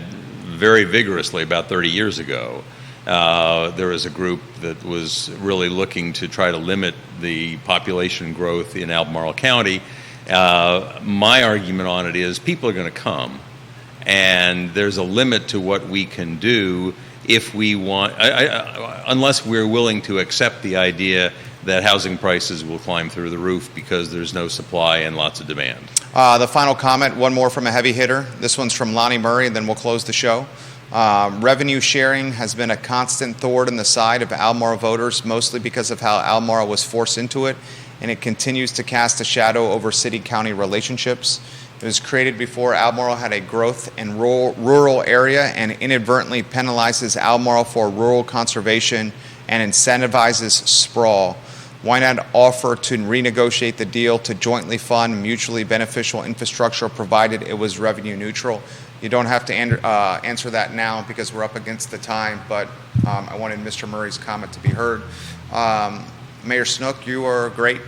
very vigorously about 30 years ago. There was a group that was really looking to try to limit the population growth in Albemarle County. My argument on it is people are going to come, and there's a limit to what we can do if we want, unless we're willing to accept the idea that housing prices will climb through the roof because there's no supply and lots of demand. The final comment, one more from a heavy hitter. This one's from Lonnie Murray, and then we'll close the show. Revenue sharing has been a constant thorn in the side of Albemarle voters, mostly because of how Albemarle was forced into it, and it continues to cast a shadow over city-county relationships. It was created before Albemarle had a growth in rural area and inadvertently penalizes Albemarle for rural conservation and incentivizes sprawl. Why not offer to renegotiate the deal to jointly fund mutually beneficial infrastructure provided it was revenue neutral? You don't have to answer that now because we're up against the time, but I wanted Mr. Murray's comment to be heard. Mayor Snook, you are great.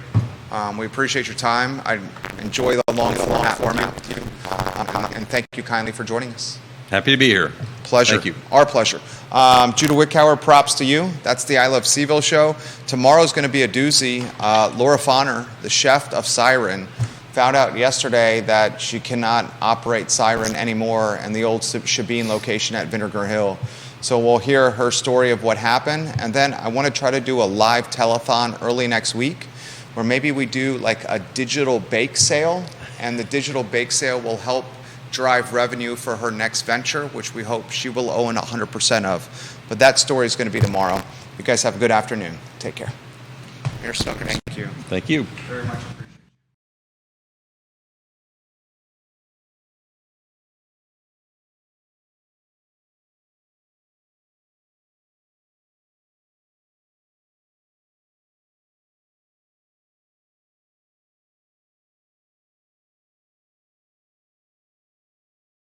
We appreciate your time. I enjoy the long format with you, and thank you kindly for joining us. Happy to be here. Pleasure. Thank you. Our pleasure. Judah Wickhauer, props to you. That's the I Love CVille show. Tomorrow's going to be a doozy. Laura Fonner, the chef of Siren, found out yesterday that she cannot operate Siren anymore in the old Shabine location at Vinegar Hill. So we'll hear her story of what happened, and then I want to try to do a live telethon early next week where maybe we do like a digital bake sale, and the digital bake sale will help drive revenue for her next venture, which we hope she will own 100% of. But that story is going to be tomorrow. You guys have a good afternoon. Take care. Mayor Snook, thank you. Thank you. Very much appreciated.